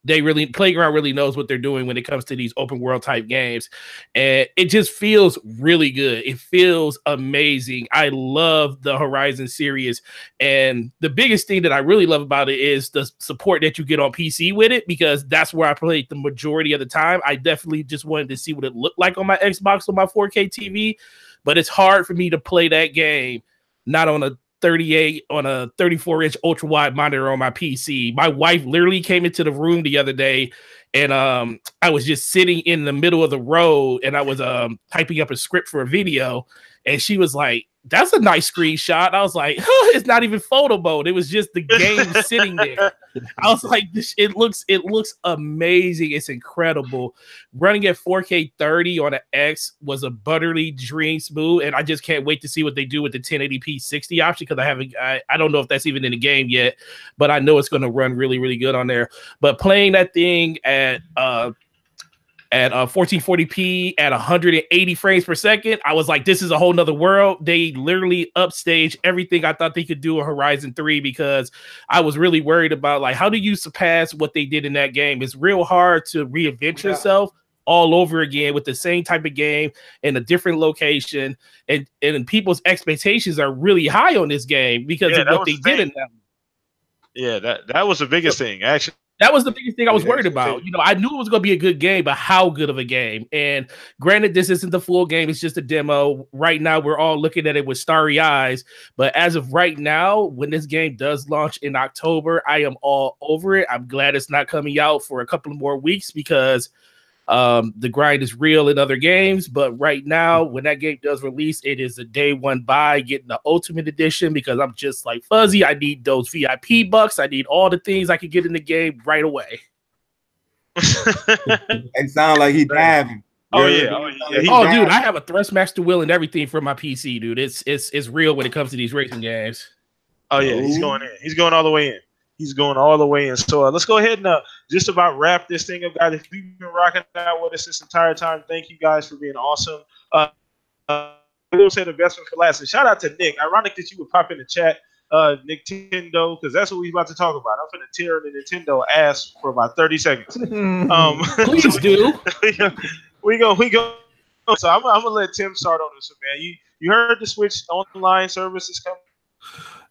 Playground really knows what they're doing when it comes to these open world type games, and it just feels really good. It feels amazing. I love the Horizon series, and the biggest thing that I really love about it is the support that you get on PC with it, because that's where I played the majority of the time. I definitely just wanted to see what it looked like on my Xbox on my 4K TV, but it's hard for me to play that game not on a 34-inch ultra wide monitor on my PC. My wife literally came into the room the other day, and I was just sitting in the middle of the road, and I was typing up a script for a video, and she was like, "That's a nice screenshot." I was like, "It's not even photo mode. It was just the game sitting there." I was like, "It looks amazing. It's incredible." Running at 4K 30 on an X was a buttery dream smooth, and I just can't wait to see what they do with the 1080p 60 option, because I don't know if that's even in the game yet, but I know it's going to run really, really good on there. But playing that thing at 1440p at 180 frames per second, I was like, this is a whole nother world. They literally upstaged everything I thought they could do in Horizon 3, because I was really worried about, like, how do you surpass what they did in that game? It's real hard to reinvent yourself all over again with the same type of game in a different location, and people's expectations are really high on this game because of what they did in that. Yeah, that was the biggest thing, actually. That was the biggest thing I was worried about. I knew it was going to be a good game, but how good of a game? And granted, this isn't the full game. It's just a demo. Right now, we're all looking at it with starry eyes. But as of right now, when this game does launch in October, I am all over it. I'm glad it's not coming out for a couple of more weeks, because the grind is real in other games. But right now, when that game does release, it is a day one buy, getting the ultimate edition, because I'm just like Fuzzy. I need those VIP bucks. I need all the things I can get in the game right away. It sounds like he diving. Oh yeah. Dude, I have a Thrustmaster wheel and everything for my PC, dude. It's real when it comes to these racing games. Oh yeah, he's going in. He's going all the way in. He's going all the way in. So let's go ahead and just about wrap this thing up, guys. If you've been rocking out with us this entire time, thank you guys for being awesome. We'll say the best one for last. And shout out to Nick. Ironic that you would pop in the chat, Nintendo, because that's what we're about to talk about. I'm going to tear the Nintendo ass for about 30 seconds. Please do. We go. So I'm gonna let Tim start on this one, man. You heard the Switch online service is coming.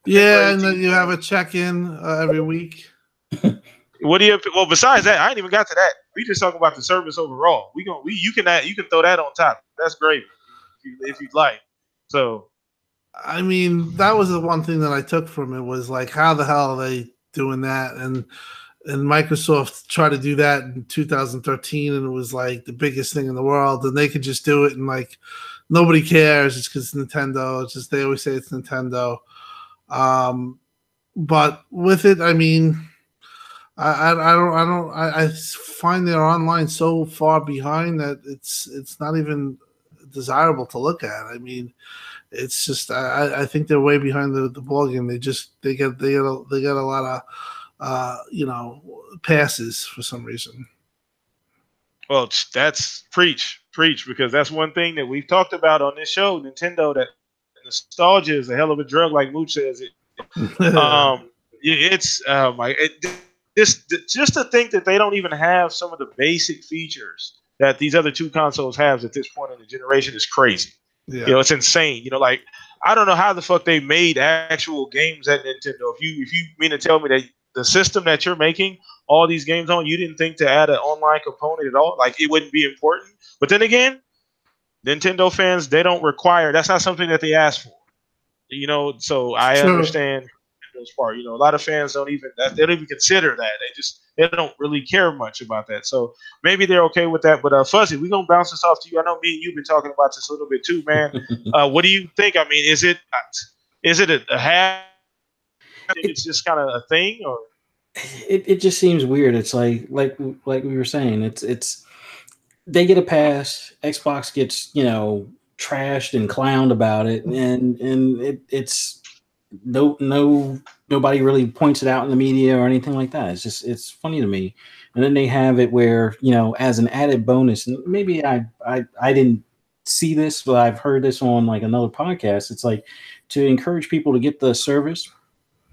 Yeah, and then you have a check-in every week. What do you? Well, besides that, I ain't even got to that. We just talking about the service overall. You can throw that on top. That's great if you'd like. So, I mean, that was the one thing that I took from it, was like, how the hell are they doing that? And Microsoft tried to do that in 2013, and it was like the biggest thing in the world, and they could just do it, and like nobody cares. It's because Nintendo. It's just, they always say it's Nintendo. But with it, I mean, I find their online so far behind that it's not even desirable to look at. I mean, it's just, I think they're way behind the ball game. They get a lot of passes for some reason. Well, that's preach, because that's one thing that we've talked about on this show, Nintendo, that nostalgia is a hell of a drug, like Mooch says it. Just to think that they don't even have some of the basic features that these other two consoles have at this point in the generation is crazy. Yeah. It's insane. Like, I don't know how the fuck they made actual games at Nintendo. If you mean to tell me that the system that you're making all these games on, you didn't think to add an online component at all, like it wouldn't be important. But then again, Nintendo fans, they don't require, that's not something that they ask for. So I understand most part. A lot of fans don't even consider that. They don't really care much about that. So maybe they're okay with that. But Fuzzy, we're gonna bounce this off to you. I know me and you've been talking about this a little bit too, man. What do you think? I mean, is it a half? It's just kind of a thing, or it just seems weird. It's like we were saying, it's they get a pass, Xbox gets trashed and clowned about it, and it's nobody really points it out in the media or anything like that. It's funny to me. And then they have it where as an added bonus, and maybe I didn't see this, but I've heard this on like another podcast. It's like to encourage people to get the service.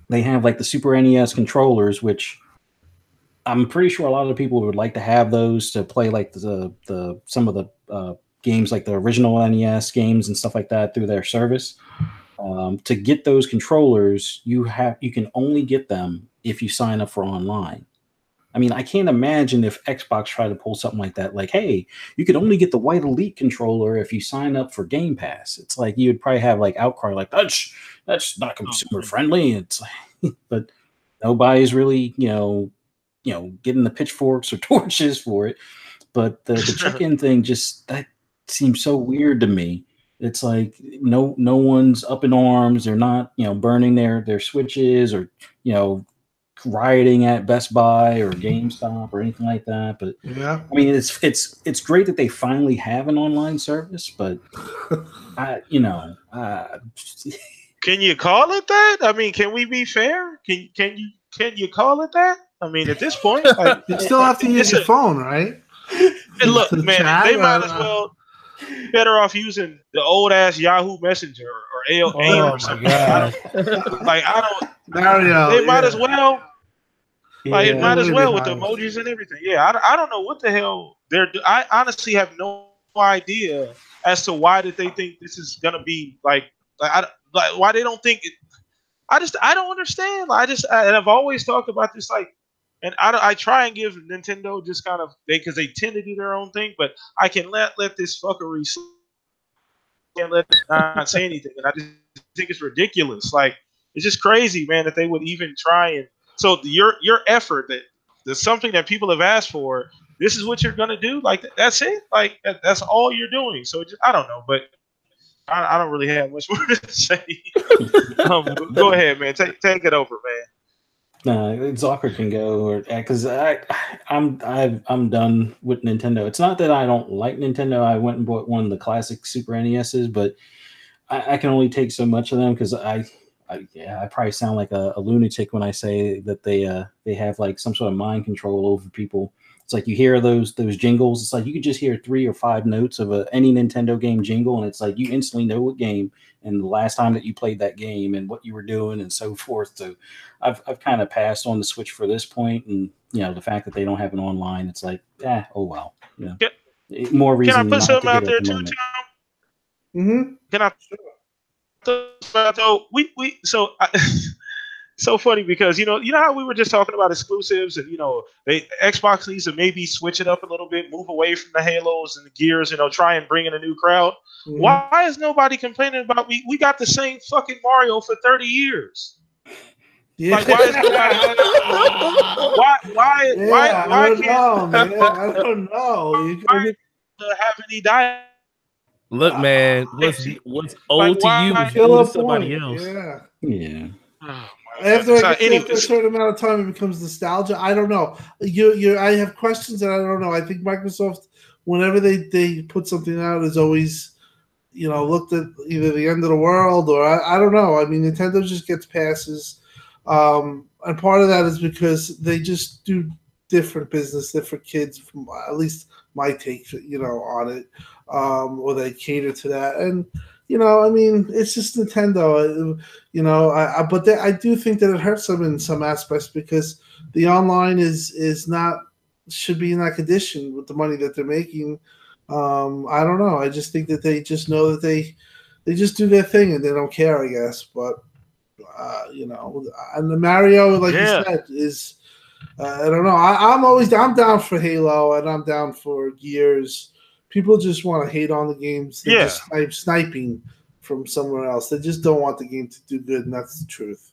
They have like the Super NES controllers, which I'm pretty sure a lot of the people would like to have those to play like the some of the games, like the original NES games and stuff like that, through their service. To get those controllers, you can only get them if you sign up for online. I mean, I can't imagine if Xbox tried to pull something like that, like, hey, you could only get the White Elite controller if you sign up for Game Pass. It's like you'd probably have like outcry, like that's not consumer friendly. It's like, but nobody's really getting the pitchforks or torches for it. But the check-in thing, just that seems so weird to me. It's like no one's up in arms. They're not burning their switches or rioting at Best Buy or GameStop or anything like that. But yeah, I mean, it's great that they finally have an online service, but can you call it that? I mean, can we be fair? Can you call it that? I mean, at this point, like, you still have to use your phone, right? And look, man, chat, they might as well better off using the old ass Yahoo Messenger or AOL or something. Like I don't. Mario, they might as well. Like it might as really well with the nice. emojis and everything. Yeah, I don't know what the hell they're. I honestly have no idea as to why did they think this is gonna be like why they don't think it. I don't understand. And I've always talked about this, like, and I try and give Nintendo just kind of because they tend to do their own thing, but I can let this fuckery and let not say anything, and I just think it's ridiculous. Like it's just crazy, man, that they would even try and. So your effort that's something that people have asked for. This is what you're gonna do. Like that's it. Like that's all you're doing. So I don't know, but I don't really have much more to say. Go ahead, man. Take it over, man. No, Zucker can go, because I'm done with Nintendo. It's not that I don't like Nintendo. I went and bought one of the classic Super NESs, but I can only take so much of them because I probably sound like a lunatic when I say that they have like some sort of mind control over people. It's like you hear those jingles. It's like you could just hear 3 or 5 notes of any Nintendo game jingle, and it's like you instantly know what game and the last time that you played that game and what you were doing and so forth. So I've kind of passed on the Switch for this point, and the fact that they don't have an online, it's like oh well. More reason. Can I put something out there too, Tom? Mm-hmm. Can I? So so funny because you know how we were just talking about exclusives, and Xbox needs to maybe switch it up a little bit, move away from the Halos and the Gears, try and bring in a new crowd. Mm-hmm. Why is nobody complaining about we got the same fucking Mario for 30 years? Yeah. Like why is nobody why can't I don't know. You have any dialogue? Look, man, what's old to you is old to somebody else. Yeah. After a certain amount of time, it becomes nostalgia. I don't know. I have questions and I don't know. I think Microsoft, whenever they put something out, is always, looked at either the end of the world or I don't know. I mean, Nintendo just gets passes, and part of that is because they just do different business, different kids. From at least my take, on it, or they cater to that and. I mean, it's just Nintendo, but I do think that it hurts them in some aspects because the online should be in that condition with the money that they're making. I don't know. I just think that they just know that they just do their thing and they don't care, I guess. But, and the Mario, like you said, is, I don't know. I'm down for Halo and I'm down for Gears. People just want to hate on the games. They're just sniping from somewhere else. They just don't want the game to do good, and that's the truth.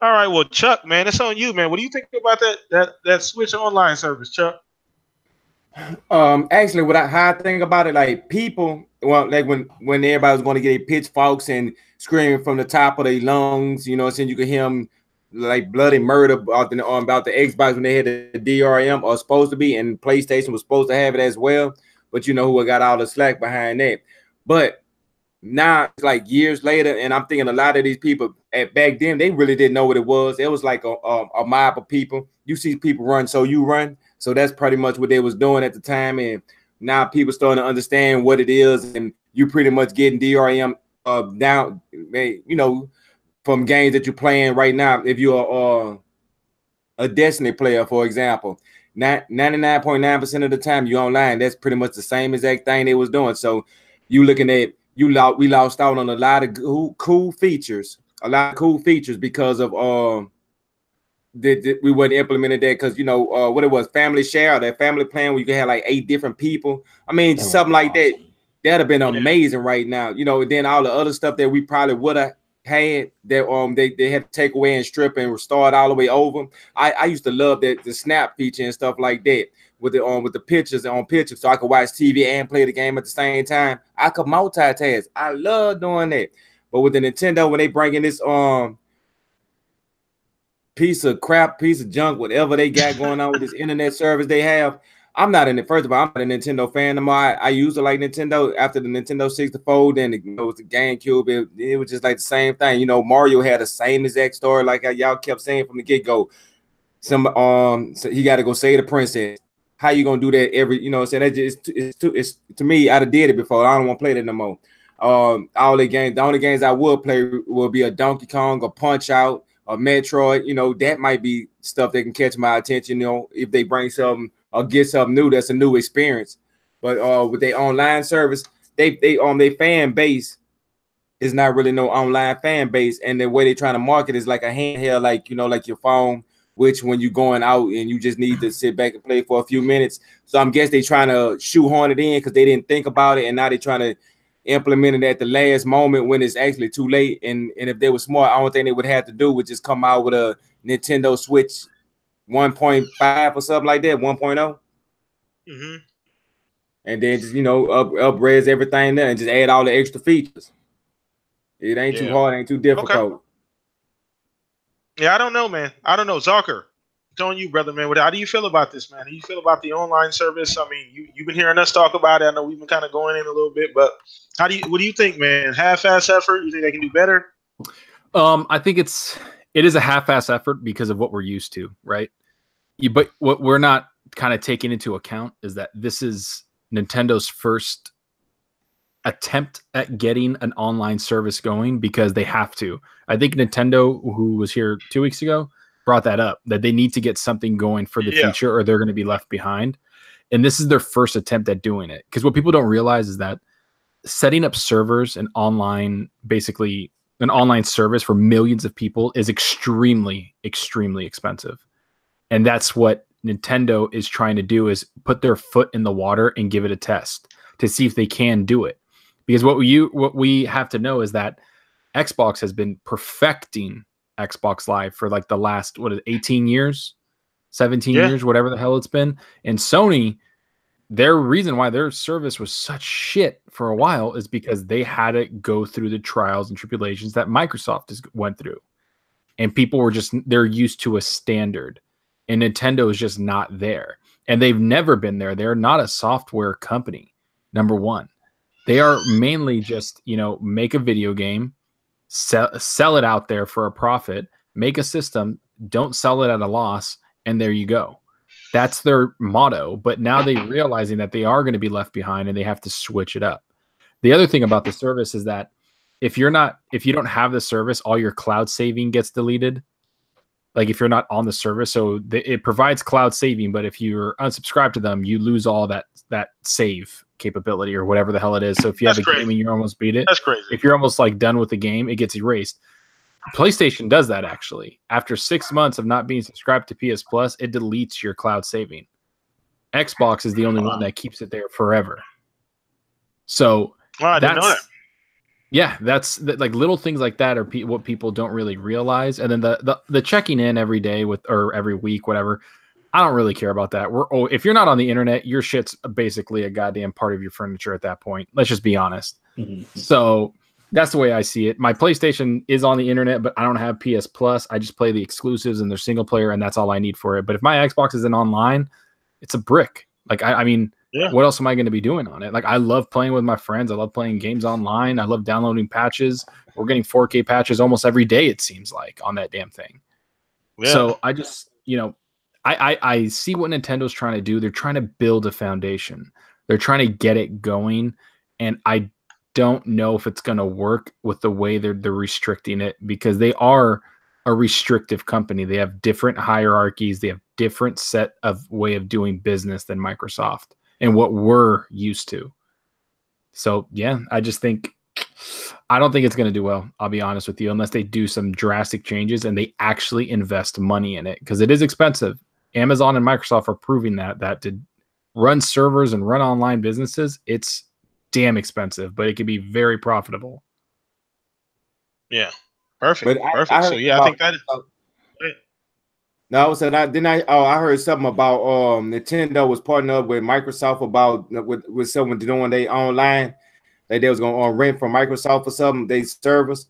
All right, well, Chuck, man, it's on you, man. What do you think about that Switch online service, Chuck? Actually, how I think about it, like people, well, like when everybody was going to get their pitchforks and screaming from the top of their lungs, you know, saying you could hear them like bloody murder about the Xbox when they had the DRM, or supposed to be, and PlayStation was supposed to have it as well. But you know who got all the slack behind that. But now it's like years later, and I'm thinking a lot of these people back then, they really didn't know what it was. It was like a mob of people. You see people run, so you run. So that's pretty much what they was doing at the time. And now people starting to understand what it is, and you pretty much getting DRM down, you know, from games that you're playing right now. If you're a Destiny player, for example, 99.9% of the time you're online, that's pretty much the same exact thing they was doing. So you looking at we lost out on a lot of cool features, because of we wouldn't implemented that, because you know what it was, family share, that family plan where you can have like 8 different people. I mean, something like that. That'd have been amazing right now. You know, then all the other stuff that we probably would have had that they had to take away and strip and start all the way over. I used to love the snap feature and stuff like that with the pictures on pictures, so I could watch TV and play the game at the same time. I could multitask. I love doing that. But with the Nintendo, when they bring in this piece of junk, whatever they got going on with this internet service they have, I'm not in it. First of all, I'm not a Nintendo fan anymore. I used to like Nintendo after the Nintendo 64, then it was the GameCube. It was just like the same thing. You know, Mario had the same exact story, like y'all kept saying from the get-go. So he got to go save the princess. How you gonna do that every? You know, what I'm saying, it's to me. I'd have did it before. I don't want to play that no more. All the games, the only games I would play will be a Donkey Kong, or Punch Out, or Metroid. You know, that might be stuff that can catch my attention. You know, if they bring something or get something new, that's a new experience. But with their online service, they their fan base is not really no online fan base, and the way they trying to market is like a handheld, like, you know, like your phone, which when you're going out and you just need to sit back and play for a few minutes. So I'm guess they trying to shoehorn it in because they didn't think about it, and now they trying to implement it at the last moment when it's actually too late. And if they were smart, I don't think they would have to do would just come out with a Nintendo Switch 1.5 or something like that, 1.0. Mm-hmm. And then just, you know, upres everything there and just add all the extra features. It ain't too hard, ain't too difficult. Okay. Yeah, I don't know, man. I don't know. Zucker, it's on you, brother, man. How do you feel about this, man? How do you feel about the online service? I mean, you've been hearing us talk about it. I know we've been kind of going in a little bit, but what do you think, man? Half-ass effort? You think they can do better? I think it is a half-ass effort because of what we're used to, right? But what we're not kind of taking into account is that this is Nintendo's first attempt at getting an online service going, because they have to. I think Nintendo, who was here 2 weeks ago, brought that up, that they need to get something going for the future or they're going to be left behind. And this is their first attempt at doing it. Because what people don't realize is that setting up servers and basically an online service for millions of people is extremely, extremely expensive. And that's what Nintendo is trying to do, is put their foot in the water and give it a test to see if they can do it. Because what we have to know is that Xbox has been perfecting Xbox Live for like the last 18 years, 17 years, whatever the hell it's been. And Sony, their reason why their service was such shit for a while is because they had to go through the trials and tribulations that Microsoft went through. And people were they're used to a standard. And Nintendo is just not there. And they've never been there. They're not a software company, number one. They are mainly just, you know, make a video game, sell it out there for a profit, make a system, don't sell it at a loss, and there you go. That's their motto. But now they're realizing that they are going to be left behind and they have to switch it up. The other thing about the service is that if you don't have the service, all your cloud saving gets deleted. Like if you're not on the service, so it provides cloud saving, but if you're unsubscribed to them, you lose all that save capability or whatever the hell it is. So if you have a game and you almost beat it, that's crazy. If you're almost like done with the game, it gets erased. PlayStation does that actually. After 6 months of not being subscribed to PS Plus, it deletes your cloud saving. Xbox is the only one that keeps it there forever. So I didn't know that. Yeah, that's like little things like that are what people don't really realize. And then the checking in every day or every week, whatever. I don't really care about that. If you're not on the internet, your shit's basically a goddamn part of your furniture at that point. Let's just be honest. Mm-hmm. So that's the way I see it. My PlayStation is on the internet, but I don't have PS Plus. I just play the exclusives and their single player, and that's all I need for it. But if my Xbox isn't online, it's a brick. Like I mean, what else am I going to be doing on it? Like I love playing with my friends. I love playing games online. I love downloading patches. We're getting 4K patches almost every day, it seems like, on that damn thing. Yeah. So I just, I see what Nintendo's trying to do. They're trying to build a foundation. They're trying to get it going. And I don't know if it's going to work with the way they're restricting it, because they are a restrictive company. They have different hierarchies. They have different set of way of doing business than Microsoft and what we're used to. So, yeah, I don't think it's going to do well. I'll be honest with you, unless they do some drastic changes and they actually invest money in it, because it is expensive. Amazon and Microsoft are proving that to run servers and run online businesses, it's damn expensive, but it can be very profitable. Yeah, perfect. Perfect. So yeah, I think that is. No, I heard something about Nintendo was partnering up with Microsoft about with someone doing they online. They was going to rent from Microsoft or something. They servers.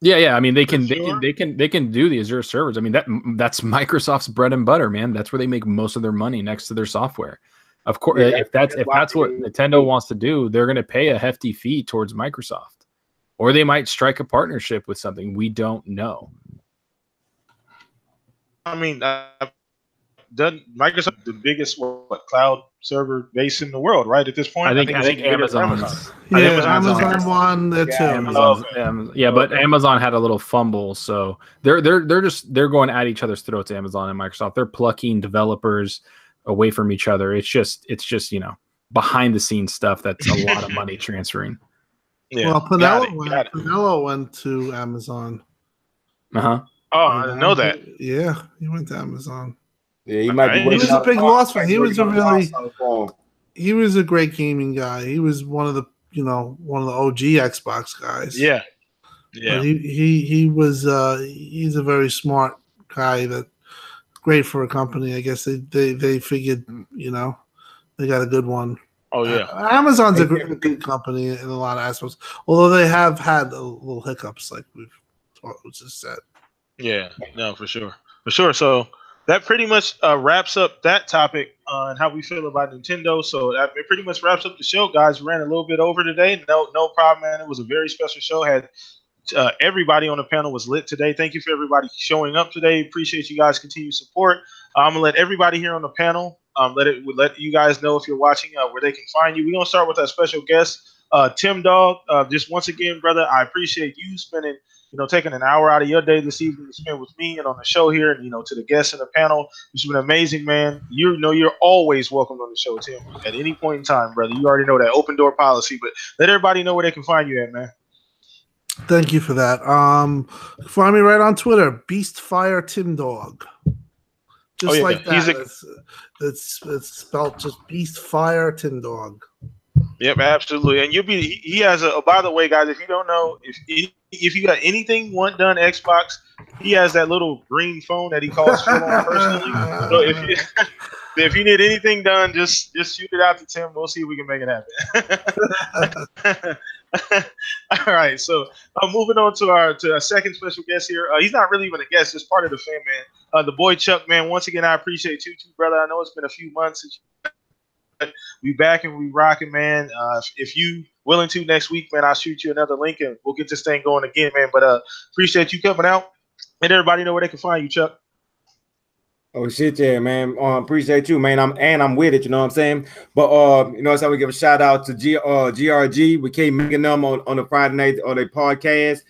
Yeah. I mean, they can do the Azure servers. I mean, that's Microsoft's bread and butter, man. That's where they make most of their money next to their software. Of course, if that's what Nintendo wants to do, they're going to pay a hefty fee towards Microsoft, or they might strike a partnership with something. We don't know. I mean, Microsoft the biggest cloud server base in the world, right? At this point, I think Amazon. Yeah, Amazon won that too. Yeah, but Amazon had a little fumble, so they're going at each other's throats. Amazon and Microsoft, they're plucking developers away from each other. It's just behind the scenes stuff that's a lot of money transferring. Yeah. Well, Pinello went to Amazon. Oh, I didn't know that. Yeah, he went to Amazon. Yeah, he might be. He was a big loss fan. He was a great gaming guy. He was one of the OG Xbox guys. Yeah. But he's a very smart guy. That great for a company. I guess they figured they got a good one. Oh yeah. Amazon's a good company in a lot of aspects. Although they have had a little hiccups, like we've just said. Yeah, no, for sure. So that pretty much wraps up that topic on how we feel about Nintendo. So that pretty much wraps up the show, guys. We ran a little bit over today. No problem, man. It was a very special show. Had everybody on the panel was lit today. Thank you for everybody showing up today. Appreciate you guys' continued support. I'm gonna let everybody here on the panel let you guys know if you're watching where they can find you. We're gonna start with our special guest, Tim Dog. Just once again, brother, I appreciate you spending taking an hour out of your day this evening to spend with me and on the show here, and to the guests in the panel. It's been amazing, man. You're always welcome on the show, Tim, at any point in time, brother. You already know that open door policy, but let everybody know where they can find you at, man. Thank you for that. Find me right on Twitter, Beastfire Tim Dog. Just like that. It's spelled just Beastfire Tim Dog. Yep, absolutely. And he has by the way, guys, if you don't know, if you got anything done Xbox, he has that little green phone that he calls Phil on personally. So if you need anything done, just shoot it out to Tim. We'll see if we can make it happen. All right, so moving on to our second special guest here. He's not really even a guest; just part of the fam, man. The boy Chuck, man. Once again, I appreciate you too, brother. I know it's been a few months since we back and we rocking, man. If you willing to next week, man, I'll shoot you another link and we'll get this thing going again, man. But appreciate you coming out. Let everybody know where they can find you, Chuck. Oh shit, yeah, man. Appreciate you, man. I'm with it, you know what I'm saying? But so we give a shout out to GRG. We keep making them on the Friday night on their podcast.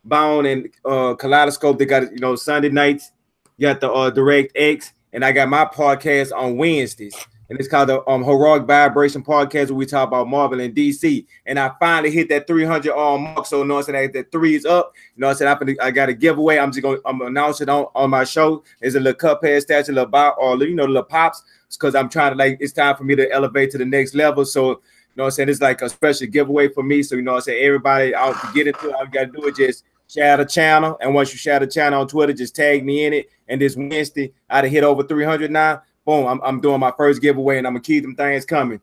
Bound and Kaleidoscope, they got Sunday nights. You got the Direct X, and I got my podcast on Wednesdays. And it's called the Heroic Vibration Podcast, where we talk about Marvel and DC. And I finally hit that 300 mark. So, that 3 is up. I got a giveaway. I'm gonna announce it on my show. There's a little Cuphead statue, little pops. It's because I'm trying to it's time for me to elevate to the next level. So, know what I'm saying, it's like a special giveaway for me. So, you know what I'm saying, everybody out to get into it, all you got to do is just share the channel. And once you share the channel on Twitter, just tag me in it. And this Wednesday, I done hit over 300 now. Boom, I'm doing my first giveaway, and I'm going to keep them things coming.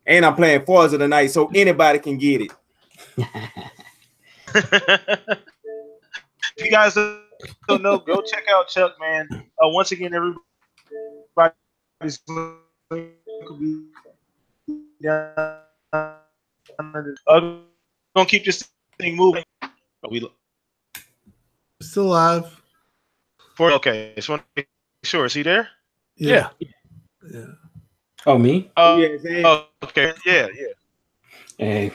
And I'm playing Forza tonight, so anybody can get it. If you guys don't know, go check out Chuck, man. Once again, everybody's gonna keep this thing moving. Are we Still alive? Okay, just want to make sure. Is he there? Yeah. Oh, me? Okay. Yeah. Hey,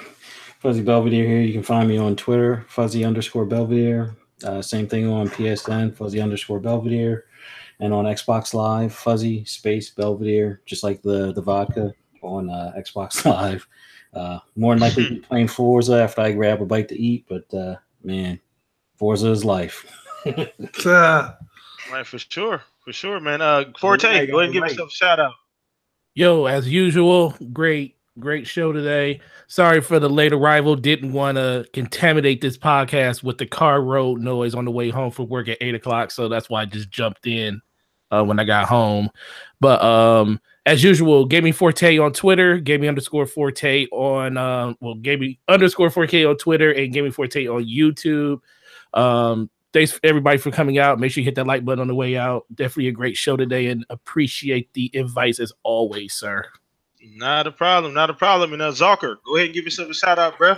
Fuzzy Belvedere here. You can find me on Twitter, Fuzzy_Belvedere. Same thing on PSN, Fuzzy_Belvedere. And on Xbox Live, Fuzzy space Belvedere, just like the vodka on Xbox Live. More than likely be playing Forza after I grab a bite to eat, but man, Forza is life. Right, for sure, man. Forte, go ahead and give yourself a shout out. Yo, as usual, great show today. Sorry for the late arrival. Didn't want to contaminate this podcast with the car road noise on the way home from work at 8 o'clock. So that's why I just jumped in when I got home. But as usual, Gaming Forte on Twitter, Gaming_Forte on Gaming_Forte on Twitter, and Gaming Forte on YouTube. Thanks for everybody for coming out. Make sure you hit that like button on the way out. Definitely a great show today, and appreciate the invites as always, sir. Not a problem. And Zalker, go ahead and give yourself a shout out, bro.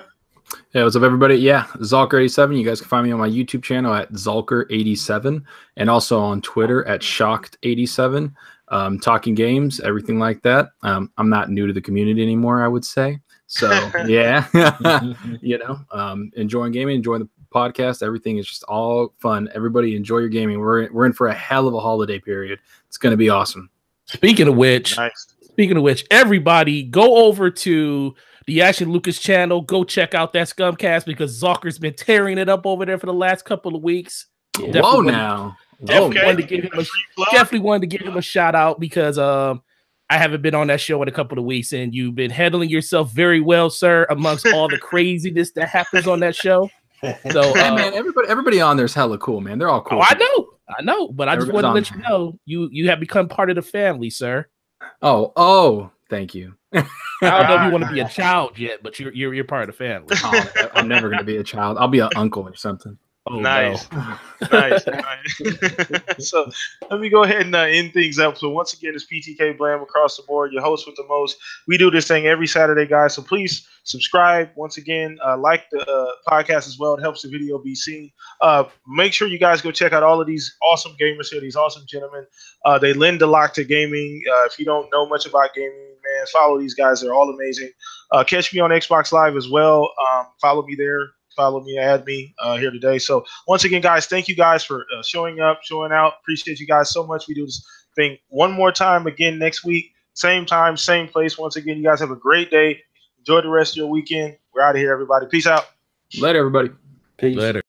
Hey, what's up, everybody? Yeah, Zalker87. You guys can find me on my YouTube channel at Zalker87, and also on Twitter at Shocked87. Talking games, everything like that. I'm not new to the community anymore, I would say. So yeah, enjoying gaming, enjoying the podcast. Everything is just all fun. Everybody enjoy your gaming. We're in for a hell of a holiday period. It's going to be awesome. Speaking of which, everybody go over to the Action Lucas channel. Go check out that Scumcast because Zalker's been tearing it up over there for the last couple of weeks. Yeah. Whoa, now. Definitely wanted to give him a shout out because I haven't been on that show in a couple of weeks, and you've been handling yourself very well, sir, amongst all the craziness that happens on that show. So, man, everybody on there is hella cool, man. They're all cool. Oh, I know, but I just want to let you know you have become part of the family, sir. Oh, thank you. I don't know if you want to be a child yet, but you're part of the family. I'm never going to be a child. I'll be an uncle or something. Oh, nice. No. nice. So let me go ahead and end things up. So once again, it's PTK Blam across the board, your host with the most. We do this thing every Saturday, guys. So please subscribe. Once again, like the podcast as well. It helps the video be seen. Make sure you guys go check out all of these awesome gamers here, these awesome gentlemen. They lend a lot to gaming. If you don't know much about gaming, man, follow these guys. They're all amazing. Catch me on Xbox Live as well. Follow me there. Follow me, add me here today. So once again, guys, thank you guys for showing up, showing out. Appreciate you guys so much. We do this thing one more time again next week. Same time, same place. Once again, you guys have a great day. Enjoy the rest of your weekend. We're out of here, everybody. Peace out. Later, everybody. Peace. Later.